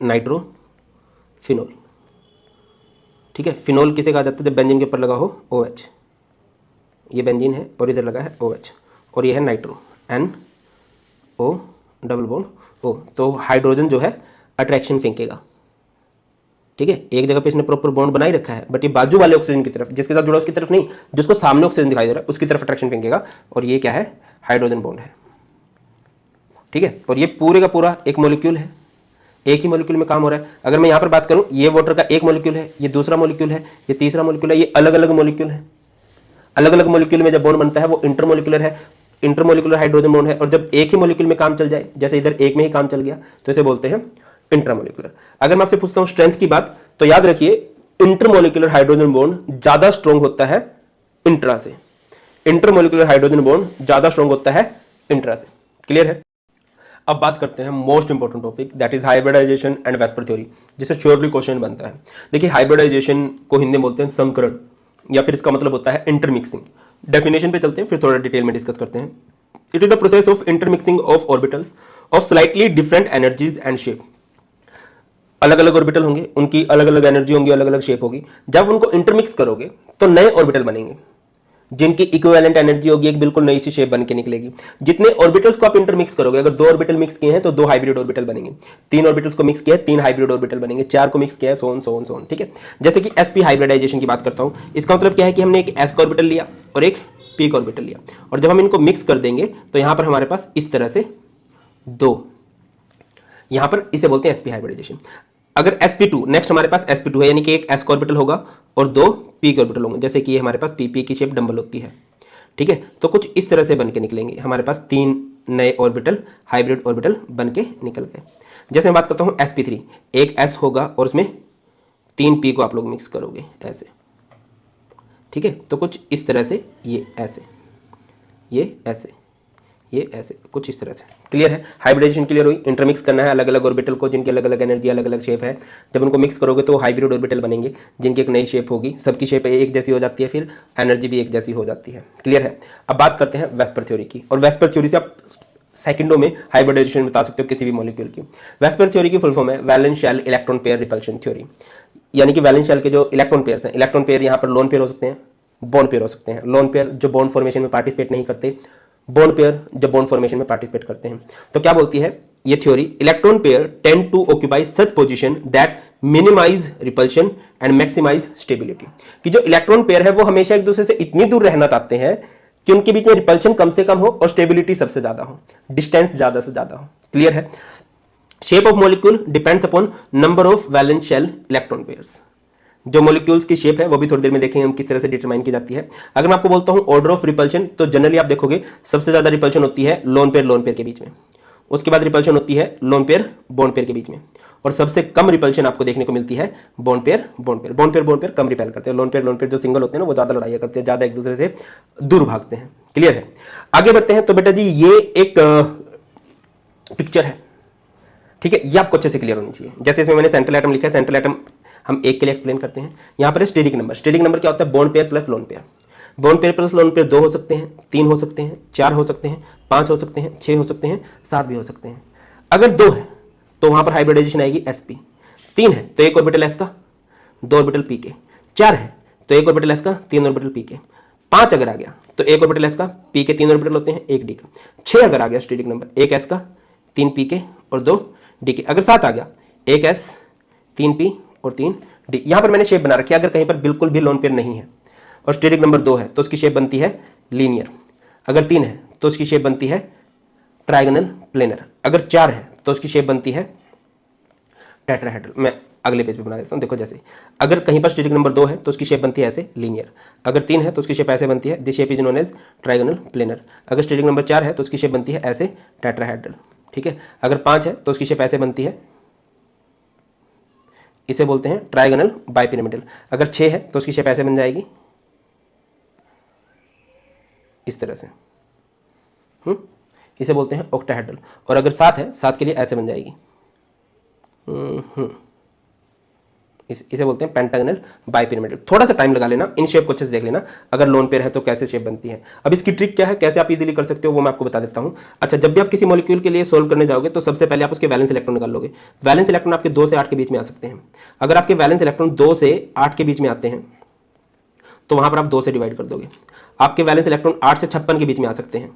नाइट्रोफिनॉल, ठीक है। फिनॉल किसे कहा जाता है? जब बेंजीन के ऊपर लगा हो OH, ये बेंजीन है और इधर लगा है OH, और ये है nitro, NO double bond O। तो हाइड्रोजन जो है अट्रैक्शन फेंकेगा। ठीक है, एक जगह पे इसने प्रॉपर बॉन्ड बना ही रखा है, बट ये बाजू वाले ऑक्सीजन की तरफ, जिसके साथ जुड़ा उसकी तरफ नहीं, जिसको सामने ऑक्सीजन दिखाई दे रहा है उसकी तरफ अट्रैक्शन फेंकेगा, और ये क्या है? हाइड्रोजन बॉन्ड है। ठीक है, और ये पूरे का पूरा एक मॉलिक्यूल है, एक ही मॉलिक्यूल में काम हो रहा है। अगर मैं यहां पर बात करूं, ये वाटर का एक मॉलिक्यूल है, ये दूसरा मॉलिक्यूल है, ये तीसरा मॉलिक्यूल है, ये अलग अलग मॉलिक्यूल है। अलग अलग मॉलिक्यूल में जब बॉन्ड बनता है वो इंटरमोलिकुलर है, इंटरमोलिकुलर हाइड्रोजन बॉन्ड है। और जब एक ही मॉलिक्यूल में काम चल जाए, जैसे इधर एक में ही काम चल गया, तो इसे बोलते हैं इंट्रामोलिकुलर। अगर मैं आपसे पूछता हूं स्ट्रेंथ की बात, तो याद रखिए इंटरमोलिकुलर हाइड्रोजन बॉन्ड ज्यादा स्ट्रॉन्ग होता है इंट्रा से। इंटरमोलिकुलर हाइड्रोजन बॉन्ड ज्यादा स्ट्रॉन्ग होता है इंट्रा से। क्लियर है? अब बात करते हैं most important topic, that is hybridization and VSEPR theory, जिससे श्योरली क्वेश्चन बनता है। देखिए हाइब्रिडाइजेशन को हिंदी में बोलते हैं संकरण, या फिर इसका मतलब होता है इंटरमिक्सिंग। डेफिनेशन पे चलते हैं, फिर थोड़ा डिटेल में डिस्कस करते हैं। It is the process of intermixing of orbitals of slightly different energies and shape. अलग अलग ऑर्बिटल होंगे, उनकी अलग अलग एनर्जी होंगी, अलग अलग शेप होगी। जब उनको इंटरमिक्स करोगे तो नए ऑर्बिटल बनेंगे, जिनकी इक्विवेलेंट एनर्जी होगी, एक बिल्कुल नई सी शेप बन के निकलेगी। जितने ऑर्बिटल्स को आप इंटरमिक्स करोगे, अगर 2 ऑर्बिटल मिक्स किए हैं तो 2 हाइब्रिड ऑर्बिटल बनेंगे, 3 ऑर्बिटल्स को मिक्स किया है 3 हाइब्रिड ऑर्बिटल बनेंगे, 4 को मिक्स किया है, सोन सोन सोन। ठीक है, जैसे कि sp हाइब्रिडाइजेशन की बात करता हूं, इसका मतलब क्या है कि हमने एक s का ऑर्बिटल लिया और एक p का ऑर्बिटल लिया, और जब हम इनको मिक्स कर देंगे तो यहां पर हमारे पास इस तरह से 2, यहां पर इसे बोलते हैं sp हाइब्रिडाइजेशन। अगर sp2, नेक्स्ट हमारे पास sp2 है, यानी कि एक s का ऑर्बिटल होगा और 2 p के ऑर्बिटल होंगे, जैसे कि ये हमारे पास pp की शेप डंबल होती है। ठीक है, तो कुछ इस तरह से बन के निकलेंगे, हमारे पास 3 नए ऑर्बिटल, हाइब्रिड ऑर्बिटल बन के निकल गए। जैसे मैं बात करता हूं sp3, एक s होगा और उसमें 3 p को आप लोग मिक्स करोगे ऐसे। ठीक है, तो कुछ इस तरह से, ये ऐसे, ये ऐसे, ये ऐसे, कुछ इस तरह से। क्लियर है, हाइब्रिडाइजेशन क्लियर हुई। इंटरमिक्स करना है अलग अलग ऑर्बिटल को, जिनकी अलग अलग एनर्जी, अलग अलग शेप है। जब उनको मिक्स करोगे तो हाइब्रिड ऑर्बिटल बनेंगे, जिनकी एक नई शेप होगी, सबकी शेप एक जैसी हो जाती है, फिर एनर्जी भी एक जैसी हो जाती है। क्लियर है। अब बात करते हैं वेस्पर थ्योरी की, और वेस्पर थ्योरी से आप सेकंडों में हाइब्रिडाइजेशन बता सकते हो किसी भी मॉलिक्यूल की। वेस्पर थ्योरी की फुल फॉर्म है valence shell electron pair repulsion theory, यानी कि वैलेंस शेल के जो इलेक्ट्रॉन पेयर्स हैं, इलेक्ट्रॉन पेयर यहाँ पर लोन पेयर हो सकते हैं, बॉन्ड पेयर हो सकते हैं। लोन पेयर जो बॉन्ड फॉर्मेशन में पार्टिसिपेट नहीं करते, बॉन्ड पेयर जो बॉन्ड फॉर्मेशन में पार्टिसिपेट करते हैं। तो क्या बोलती है ये theory, electron pair tend to occupy such position that minimise repulsion and maximise stability, कि जो इलेक्ट्रॉन पेयर है वो हमेशा एक दूसरे से इतनी दूर रहना चाहते हैं कि उनके बीच में रिपल्शन कम से कम हो और स्टेबिलिटी सबसे ज्यादा हो, डिस्टेंस ज्यादा से ज्यादा हो। क्लियर है। Shape of molecule depends upon number of valence shell electron pairs. जो मॉलिक्यूल्स की शेप है वो भी थोड़ी देर में देखेंगे हम किस तरह से डिटरमाइन की जाती है। अगर मैं आपको बोलता हूं ऑर्डर ऑफ रिपल्शन, तो जनरली आप देखोगे सबसे ज्यादा रिपल्शन होती है लोन पेयर के बीच में, उसके बाद रिपल्शन होती है लोन पेयर बॉन्ड पेयर के बीच में, और सबसे कम रिपल्शन आपको देखने को मिलती है बॉन्ड पेयर कम रिपेल करते हैं। लोन पेयर जो सिंगल होते हैं ना वो ज्यादा लड़ाई करते हैं, ज्यादा एक दूसरे से दूर भागते हैं। क्लियर है। आगे बढ़ते हैं। तो बेटा जी ये एक पिक्चर है, ठीक है, ये आपको अच्छे से क्लियर होनी चाहिए। जैसे इसमें मैंने सेंट्रल एटम लिखा है, सेंट्रल एटम हम एक के लिए एक्सप्लेन करते हैं। यहां पर स्टेरिक नंबर, स्टेरिक नंबर क्या होता है, bond pair plus lone pair. Bond pair plus lone pair 2 हो सकते हैं, 3 हो सकते हैं, 4 हो सकते हैं, 5 हो सकते हैं, 6 हो सकते हैं, 7 भी हो सकते हैं। अगर 2 है तो वहां पर हाइब्रिडाइजेशन आएगी sp। 3 है तो एक ऑर्बिटल s का, 2 ऑर्बिटल p के। 4 है तो एक ऑर्बिटल s का, 3 ऑर्बिटल p के। 5 अगर आ गया तो एक ऑर्बिटल s का, p के 3 ऑर्बिटल होते हैं, 1 d का। 6 अगर आ गया स्टेरिक नंबर, 1 s का, 3 p के और 2 d के। अगर 7 आ गया, 1 s, 3 p और 3 d। यहां पर मैंने शेप बना रखी है। अगर कहीं पर बिल्कुल भी लोन पेयर नहीं है और स्टेरिक नंबर 2 है तो उसकी शेप बनती है लीनियर। अगर 3 है तो उसकी शेप बनती है ट्राइगोनल प्लेनर। अगर 4 है तो उसकी शेप बनती है टेट्राहेड्रल। मैं अगले पेज पे बना देता हूं। देखो जैसे अगर कहीं पर स्टेरिक नंबर 2 है तो उसकी शेप बनती है ऐसे लीनियर। अगर 3 है तो उसकी शेप ऐसे बनती है, this shape is known as trigonal planar. अगर स्टेरिक नंबर 4 है तो उसकी शेप बनती है ऐसे टेट्राहेड्रल। ठीक है। अगर 5 है तो उसकी शेप ऐसे बनती है, इसे बोलते हैं ट्राइगोनल बाइपिरामिडल। अगर 6 है तो उसकी शेप ऐसे बन जाएगी इस तरह से, इसे बोलते हैं ऑक्टाहेड्रल। और अगर 7 है, 7 के लिए ऐसे बन जाएगी, इसे बोलते हैं पेंटागोनल बाइपिरामिडल। थोड़ा सा टाइम लगा लेना, इन शेप को अच्छे से देख लेना। अगर लोन पेयर है तो कैसे शेप बनती है। अब इसकी ट्रिक क्या है, कैसे आप इजीली कर सकते हो वो मैं आपको बता देता हूं। अच्छा, जब भी आप किसी मॉलिक्यूल के लिए सोल्व करने जाओगे तो सबसे पहले आप उसके वैलेंस इलेक्ट्रॉन निकाल लोगे। वैलेंस इलेक्ट्रॉन आपके 2 से 8 के बीच में आ सकते हैं। अगर आपके वैलेंस इलेक्ट्रॉन 2 से 8 के बीच में आते हैं तो वहां पर आप 2 से डिवाइड कर दोगे। आपके वैलेंस इलेक्ट्रॉन 8 से 56 के बीच में आ सकते हैं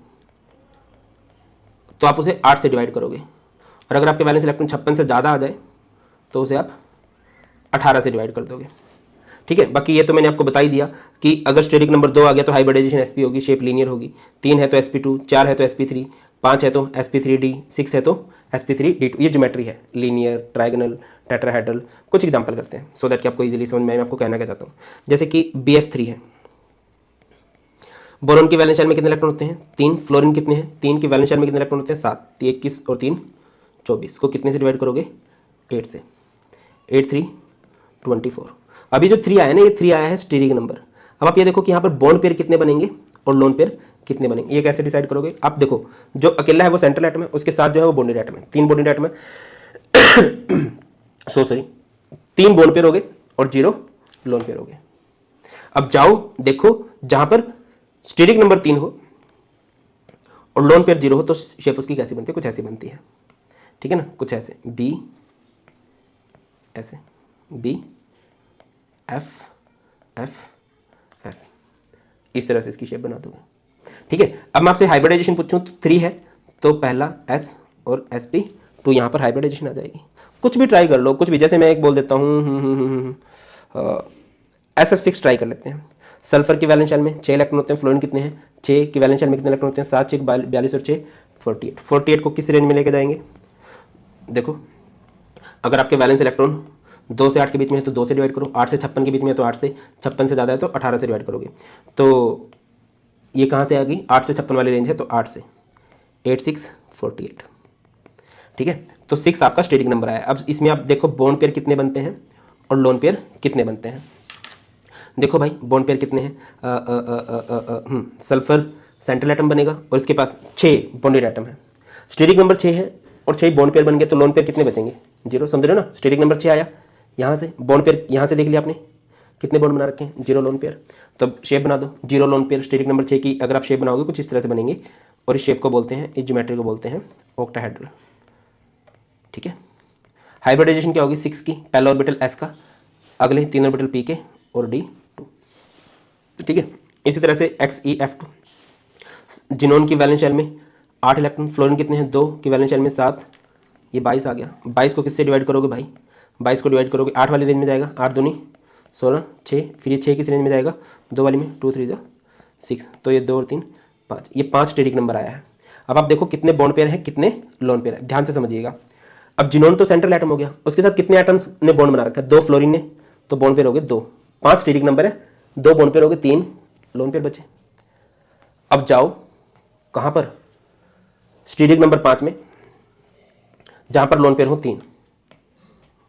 तो आप उसे 8 से डिवाइड करोगे। और अगर आपके वैलेंस इलेक्ट्रॉन 56 से ज़्यादा आ जाए तो उसे आप 18 से डिवाइड कर दोगे। ठीक है। बाकी ये तो मैंने आपको बता ही दिया कि अगर स्टेरिक नंबर 2 आ गया तो हाइब्रिडाइजेशन sp होगी, शेप लीनियर होगी। 3 है तो sp2, 4 है तो sp3, 5 है तो sp3d, 6 है तो sp3d2। ये ज्योमेट्री है, लीनियर, ट्राइगोनल, टेट्राहेड्रल। कुछ एग्जांपल करते हैं सो दैट कि आपको इजीली समझ में आए। मैं आपको कहना क्या चाहता हूँ, जैसे कि bf3 है। बोरोन की वैलेंस शेल में कितने इलेक्ट्रॉन होते हैं, 3। फ्लोरीन कितने हैं, 3 की वैलेंस शेल में कितने इलेक्ट्रॉन होते हैं, 7। 21 और 3 24 को कितने से डिवाइड करोगे, 8 से। 8 3 24। अभी जो 3 आया ना, ये 3 आया है स्टेरिक नंबर। अब आप ये देखो कि यहाँ पर बॉन्ड पेयर कितने बनेंगे और लोन पेयर कितने बनेंगे, ये कैसे डिसाइड करोगे। आप देखो जो अकेला है वो सेंट्रल एटम है, उसके साथ जो है वो बॉन्डेड एटम है। 3 बॉन्डेड एटम है सॉरी 3 बॉन्ड पेयर हो गए और 0 लोन पेयर हो गए। अब जाओ देखो जहां पर स्टेरिक नंबर 3 हो और लोन पेयर 0 हो तो शेप उसकी कैसी बनती है, कुछ ऐसी बनती है। ठीक है ना, कुछ ऐसे बी, ऐसे बी एफ एफ एफ, इस तरह से इसकी शेप बना दोगे। ठीक है। अब मैं आपसे हाइब्रिडाइजेशन पूछूं तो 3 है तो पहला एस और sp2, यहां पर हाइब्रिडाइजेशन आ जाएगी। कुछ भी ट्राई कर लो, कुछ भी। जैसे मैं एक बोल देता हूं SF6 ट्राई कर लेते हैं। सल्फर की वैलेंस शेल में 6 इलेक्ट्रॉन होते हैं। फ्लोरीन कितने हैं, 6 की वैलेंस शेल में कितने इलेक्ट्रॉन होते हैं, 7 6 42 और 6 48। 48 को किस रेंज में लेके जाएंगे, देखो अगर आपके वैलेंस इलेक्ट्रॉन 2 से 8 के बीच में है तो 2 से डिवाइड करो, 8 से 56 के बीच में है तो 8 से, 56 से ज़्यादा है तो 18 से डिवाइड करोगे। तो ये कहाँ से आ गई, 8 से 56 वाली रेंज है तो 8 से, 8 6 48। ठीक है। तो 6 आपका स्टेरिक नंबर आया। अब इसमें आप देखो बॉन्ड पेयर कितने बनते हैं और लोन पेयर कितने बनते हैं। देखो भाई बॉन्ड पेयर कितने हैं, सल्फर सेंट्रल एटम बनेगा और इसके पास 6 बॉन्डेड एटम है, स्टेरिक नंबर 6 है और 6 बॉन्ड पेयर बन गए, तो लोन पेयर कितने बचेंगे, 0, समझ रहे हो ना। स्टेरिक नंबर 6 आया, यहाँ से बॉन्ड पेयर यहाँ से देख लिया आपने, कितने बॉन्ड बना रखे हैं, 0 लोन पेयर, तो शेप बना दो 0 लोन पेयर। स्टेरिक नंबर 6 की अगर आप शेप बनाओगे कुछ इस तरह से बनेंगे और इस शेप को बोलते हैं, इस ज्योमेट्री को बोलते हैं ऑक्टाहेड्रल, ठीक है। हाइब्रिडाइजेशन क्या होगी, 6 की, पहला ऑर्बिटल S का, अगले 3 ऑर्बिटल P के और D2, ठीक है। इसी तरह से XeF2, जिनोन की वैलेंस शेल में 8 इलेक्ट्रॉन, फ्लोरीन कितने हैं 2 की वैलेंस शेल में 7, ये 22 आ गया। 22 को किससे डिवाइड करोगे भाई, 22 को डिवाइड करोगे 8 वाली रेंज में जाएगा, 8 दूनी 16, 6, फिर ये 6 किस रेंज में जाएगा, 2 वाली में, 2 3 6, तो ये 2 और 3 5, ये 5 स्टेरिक नंबर आया है। अब आप देखो कितने बॉन्ड पेयर है, कितने लोन पेयर है, ध्यान से समझिएगा। अब जिनोन तो सेंट्रल एटम हो गया, उसके साथ कितने एटम्स ने बॉन्ड बना रखा है, 2 फ्लोरीन ने, तो बॉन्ड पेयर हो गए 2, 5 स्टेरिक नंबर है, 2 बॉन्ड पेयर हो गए, 3 लोन पेयर बचे। अब जाओ कहां पर, स्टेरिक नंबर 5 में, जहां पर लोन पेयर हो 3,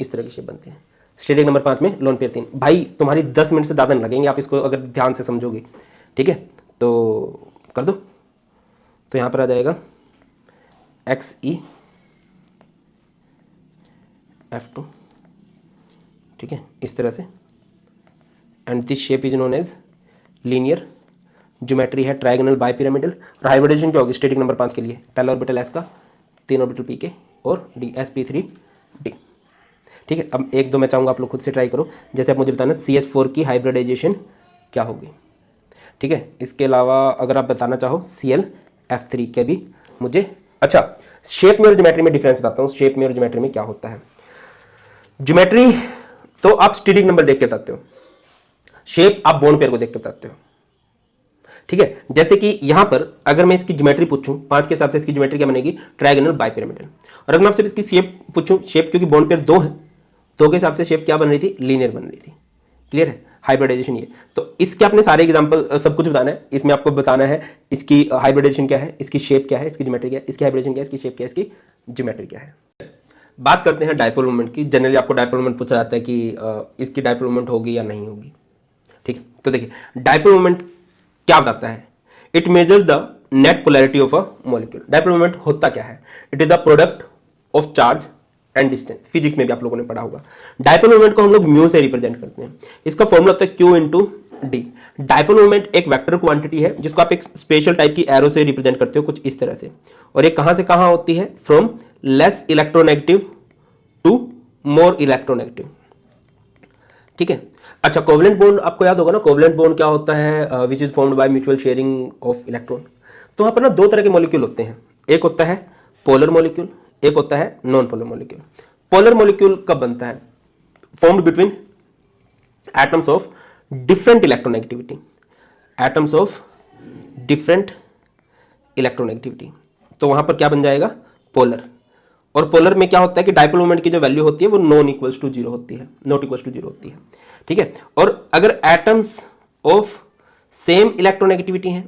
इस तरह की शेप बनते हैं। स्टेरिक नंबर 5 में लोन पेयर 3, भाई तुम्हारी 10 मिनट से ज़्यादा नहीं लगेंगे आप इसको अगर ध्यान से समझोगे, ठीक है। तो कर दो, तो यहां पर आ जाएगा XeF2, ठीक है, इस तरह से। And this shape is known as linear, geometry है ट्रायगोनल बाइपिरामिडल। और हाइब्रिडाइजेशन क्या होगी स्टेटिक नंबर 5 के लिए, पहला ऑर्बिटल S का, 3 ऑर्बिटल P के और D, sp3d, ठीक है। अब 1 2 मैं चाहूँगा आप लोग खुद से ट्राई करो, जैसे आप मुझे बताना CH4 की हाइब्रिडाइजेशन क्या होगी, ठीक है। इसके अलावा अगर आप बताना चाहो ClF3 के भी मुझे, अच्छा शेप में और ज्योमेट्री में डिफरेंस बताता हूँ, शेप में और ज्योमेट्री में क्या होता है। ज्योमेट्री तो आप स्टेरिक नंबर देख के बताते हो, शेप आप बॉन्ड पेयर को देख के बताते हो, ठीक है। जैसे कि यहां पर अगर मैं इसकी ज्योमेट्री पूछूं 5 के हिसाब से इसकी ज्योमेट्री क्या बनेगी, ट्रायगोनल बाइपिरामिडल। और अगर मैं आपसे इसकी शेप पूछूं, शेप क्योंकि बॉन्ड पेयर 2 है, 2 के हिसाब से शेप क्या बन रही थी, लीनियर बन रही थी, क्लियर है। हाइब्रिडाइजेशन ये, तो इसके अपने सारे एग्जांपल सब कुछ बताना है, इसमें आपको बताना है इसकी हाइब्रिडाइजेशन क्या है, इसकी शेप क्या है, इसकी ज्योमेट्री क्या है, इसकी हाइब्रिडाइजेशन क्या है, इसकी शेप क्या है, इसकी ज्योमेट्री क्या है। बात करते हैं डायपोल मोमेंट की। जनरली आपको डायपोल मोमेंट पूछा जाता है कि इसकी डायपोल मोमेंट होगी या नहीं होगी, ठीक है। तो देखिए डायपोल मोमेंट क्या बताता है, it measures the net polarity of a molecule. Dipole moment होता क्या है, it is the product of charge and distance, physics में भी आप लोगों ने पढ़ा होगा। डायपोल मोमेंट को हम लोग म्यू से रिप्रेजेंट करते हैं, इसका फॉर्मूला होता है Q into D. Dipole moment एक वेक्टर क्वांटिटी है जिसको आप एक स्पेशल टाइप की एरो से रिप्रेजेंट करते हो कुछ इस तरह से, और ये कहां से कहां होती है, from less electronegative to more electronegative, ठीक है। अच्छा कोवलेंट बॉन्ड आपको याद होगा ना, कोवलेंट बॉन्ड क्या होता है, which is formed by mutual sharing of electron. तो वहां पर ना 2 तरह के मॉलिक्यूल होते हैं, एक होता है पोलर मॉलिक्यूल, एक होता है non polar molecule. Polar molecule कब बनता है, formed between atoms of different electronegativity, atoms of different electronegativity, तो वहां पर क्या बन जाएगा, पोलर। और पोलर में क्या होता है कि डायपोल मोमेंट की जो वैल्यू होती है वो नॉन इक्वल्स टू जीरो होती है, नॉट इक्वल्स टू जीरो होती है, ठीक है। और अगर एटम्स ऑफ सेम इलेक्ट्रोनेगेटिविटी है,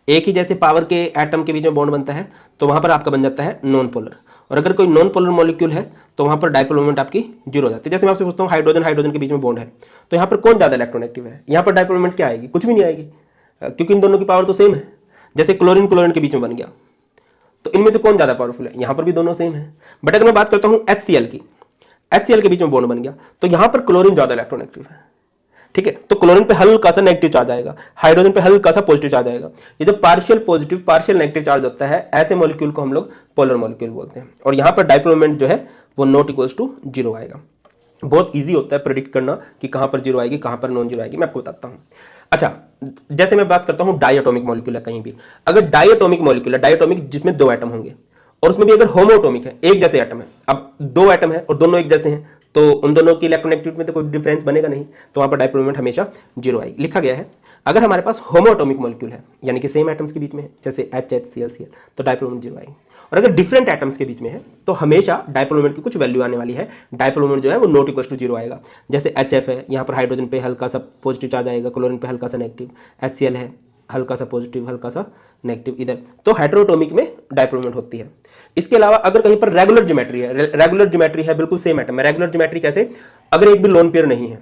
एक ही जैसे पावर के एटम के बीच में बॉन्ड बनता है, तो वहां पर आपका बन जाता है नॉन पोलर। और अगर कोई नॉन पोलर मॉलिक्यूल है तो वहां पर डायपोल मोमेंट आपकी जीरो हो जाती है। जैसे मैं आपसे पूछता हूँ हाइड्रोजन हाइड्रोजन के बीच में बॉन्ड है, तो यहाँ पर कौन ज्यादा इलेक्ट्रोनेगेटिव है, यहाँ पर डायपोल मोमेंट क्या आएगी, कुछ भी नहीं आएगी, क्योंकि इन दोनों की पावर तो सेम है। जैसे क्लोरीन क्लोरीन के बीच में बन गया, तो इनमें से कौन ज्यादा पावरफुल है, यहां पर भी दोनों सेम है। बट अगर मैं बात करता हूं HCl की, HCl के बीच में बॉन्ड बन गया, तो यहां पर क्लोरीन ज्यादा इलेक्ट्रोनेगेटिव है, ठीक है। तो क्लोरीन पे हल्का सा नेगेटिव चार्ज आएगा, हाइड्रोजन पे हल्का सा पॉजिटिव चार्ज आएगा। ये जो partial positive partial negative charge होता है, ऐसे मॉलिक्यूल को हम लोग पोलर मॉलिक्यूल बोलते हैं। और यहां पर डायपोल मोमेंट जो है वो नॉट इक्वल्स टू जीरो आएगा। बहुत ईजी होता है प्रेडिक्ट करना कि कहां पर जीरो आएगी कहां पर नॉन जीरो आएगी, मैं आपको बताता हूं। अच्छा जैसे मैं बात करता हूं डायटोमिक मॉलिक्यूल है, कहीं भी अगर डायटोमिक मॉलिक्यूल है, डायटोमिक जिसमें 2 एटम होंगे, और उसमें भी अगर होमोटोमिक है, एक जैसे एटम है, अब 2 एटम है और दोनों एक जैसे हैं, तो उन दोनों की इलेक्ट्रोनेगेटिविटी में तो कोई डिफरेंस बनेगा नहीं, तो वहां पर डायपोल मोमेंट हमेशा जीरो आएगी। लिखा गया है अगर हमारे पास होमोटोमिक मॉलिक्यूल है, यानी कि सेम एटम्स के बीच में है, जैसे HCl, तो डायपोल मोमेंट जीरो आएगी। और अगर डिफरेंट एटम्स के बीच में है तो हमेशा डायपोल मोमेंट की कुछ वैल्यू आने वाली है, डायपोल मोमेंट जो है वो नॉट इक्वल टू जीरो आएगा। जैसे HF है, यहाँ पर हाइड्रोजन पे हल्का सा पॉजिटिव चार्ज आएगा, क्लोरीन पे हल्का सा नेगेटिव, HCl है हल्का सा पॉजिटिव हल्का सा नेगेटिव इधर, तो हेटेरोटोमिक में डायपोल मोमेंट होती है। इसके अलावा अगर कहीं पर रेगुलर ज्योमेट्री है, रेगुलर ज्योमेट्री है बिल्कुल सेम एटम है, रेगुलर ज्योमेट्री कैसे, अगर एक भी लोन पेयर नहीं है,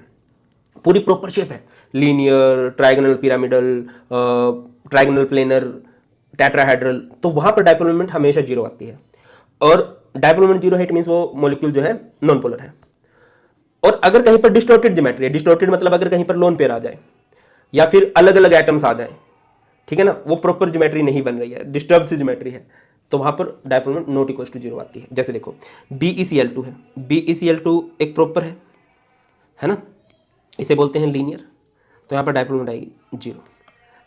पूरी प्रॉपर शेप है, linear, trigonal, pyramidal, trigonal planar, tetrahedral, तो वहां पर डायपोल मोमेंट हमेशा जीरो आती है। और डायपोल मोमेंट जीरो है, इट मींस वो मॉलिक्यूल जो है नॉन पोलर है। और अगर कहीं पर डिस्टॉर्टेड ज्योमेट्री है, डिस्टॉर्टेड मतलब अगर कहीं पर लोन पेयर आ जाए या फिर अलग अलग एटम्स आ जाए, ठीक है ना, वो प्रॉपर ज्योमेट्री नहीं बन रही है, डिस्टर्ब सी ज्योमेट्री है, तो वहां पर dipole moment not equal to zero आती है। जैसे देखो BeCl2 है, BeCl2 एक प्रॉपर है ना, इसे बोलते हैं लीनियर, तो यहाँ पर डायपोल मोमेंट आएगी जीरो।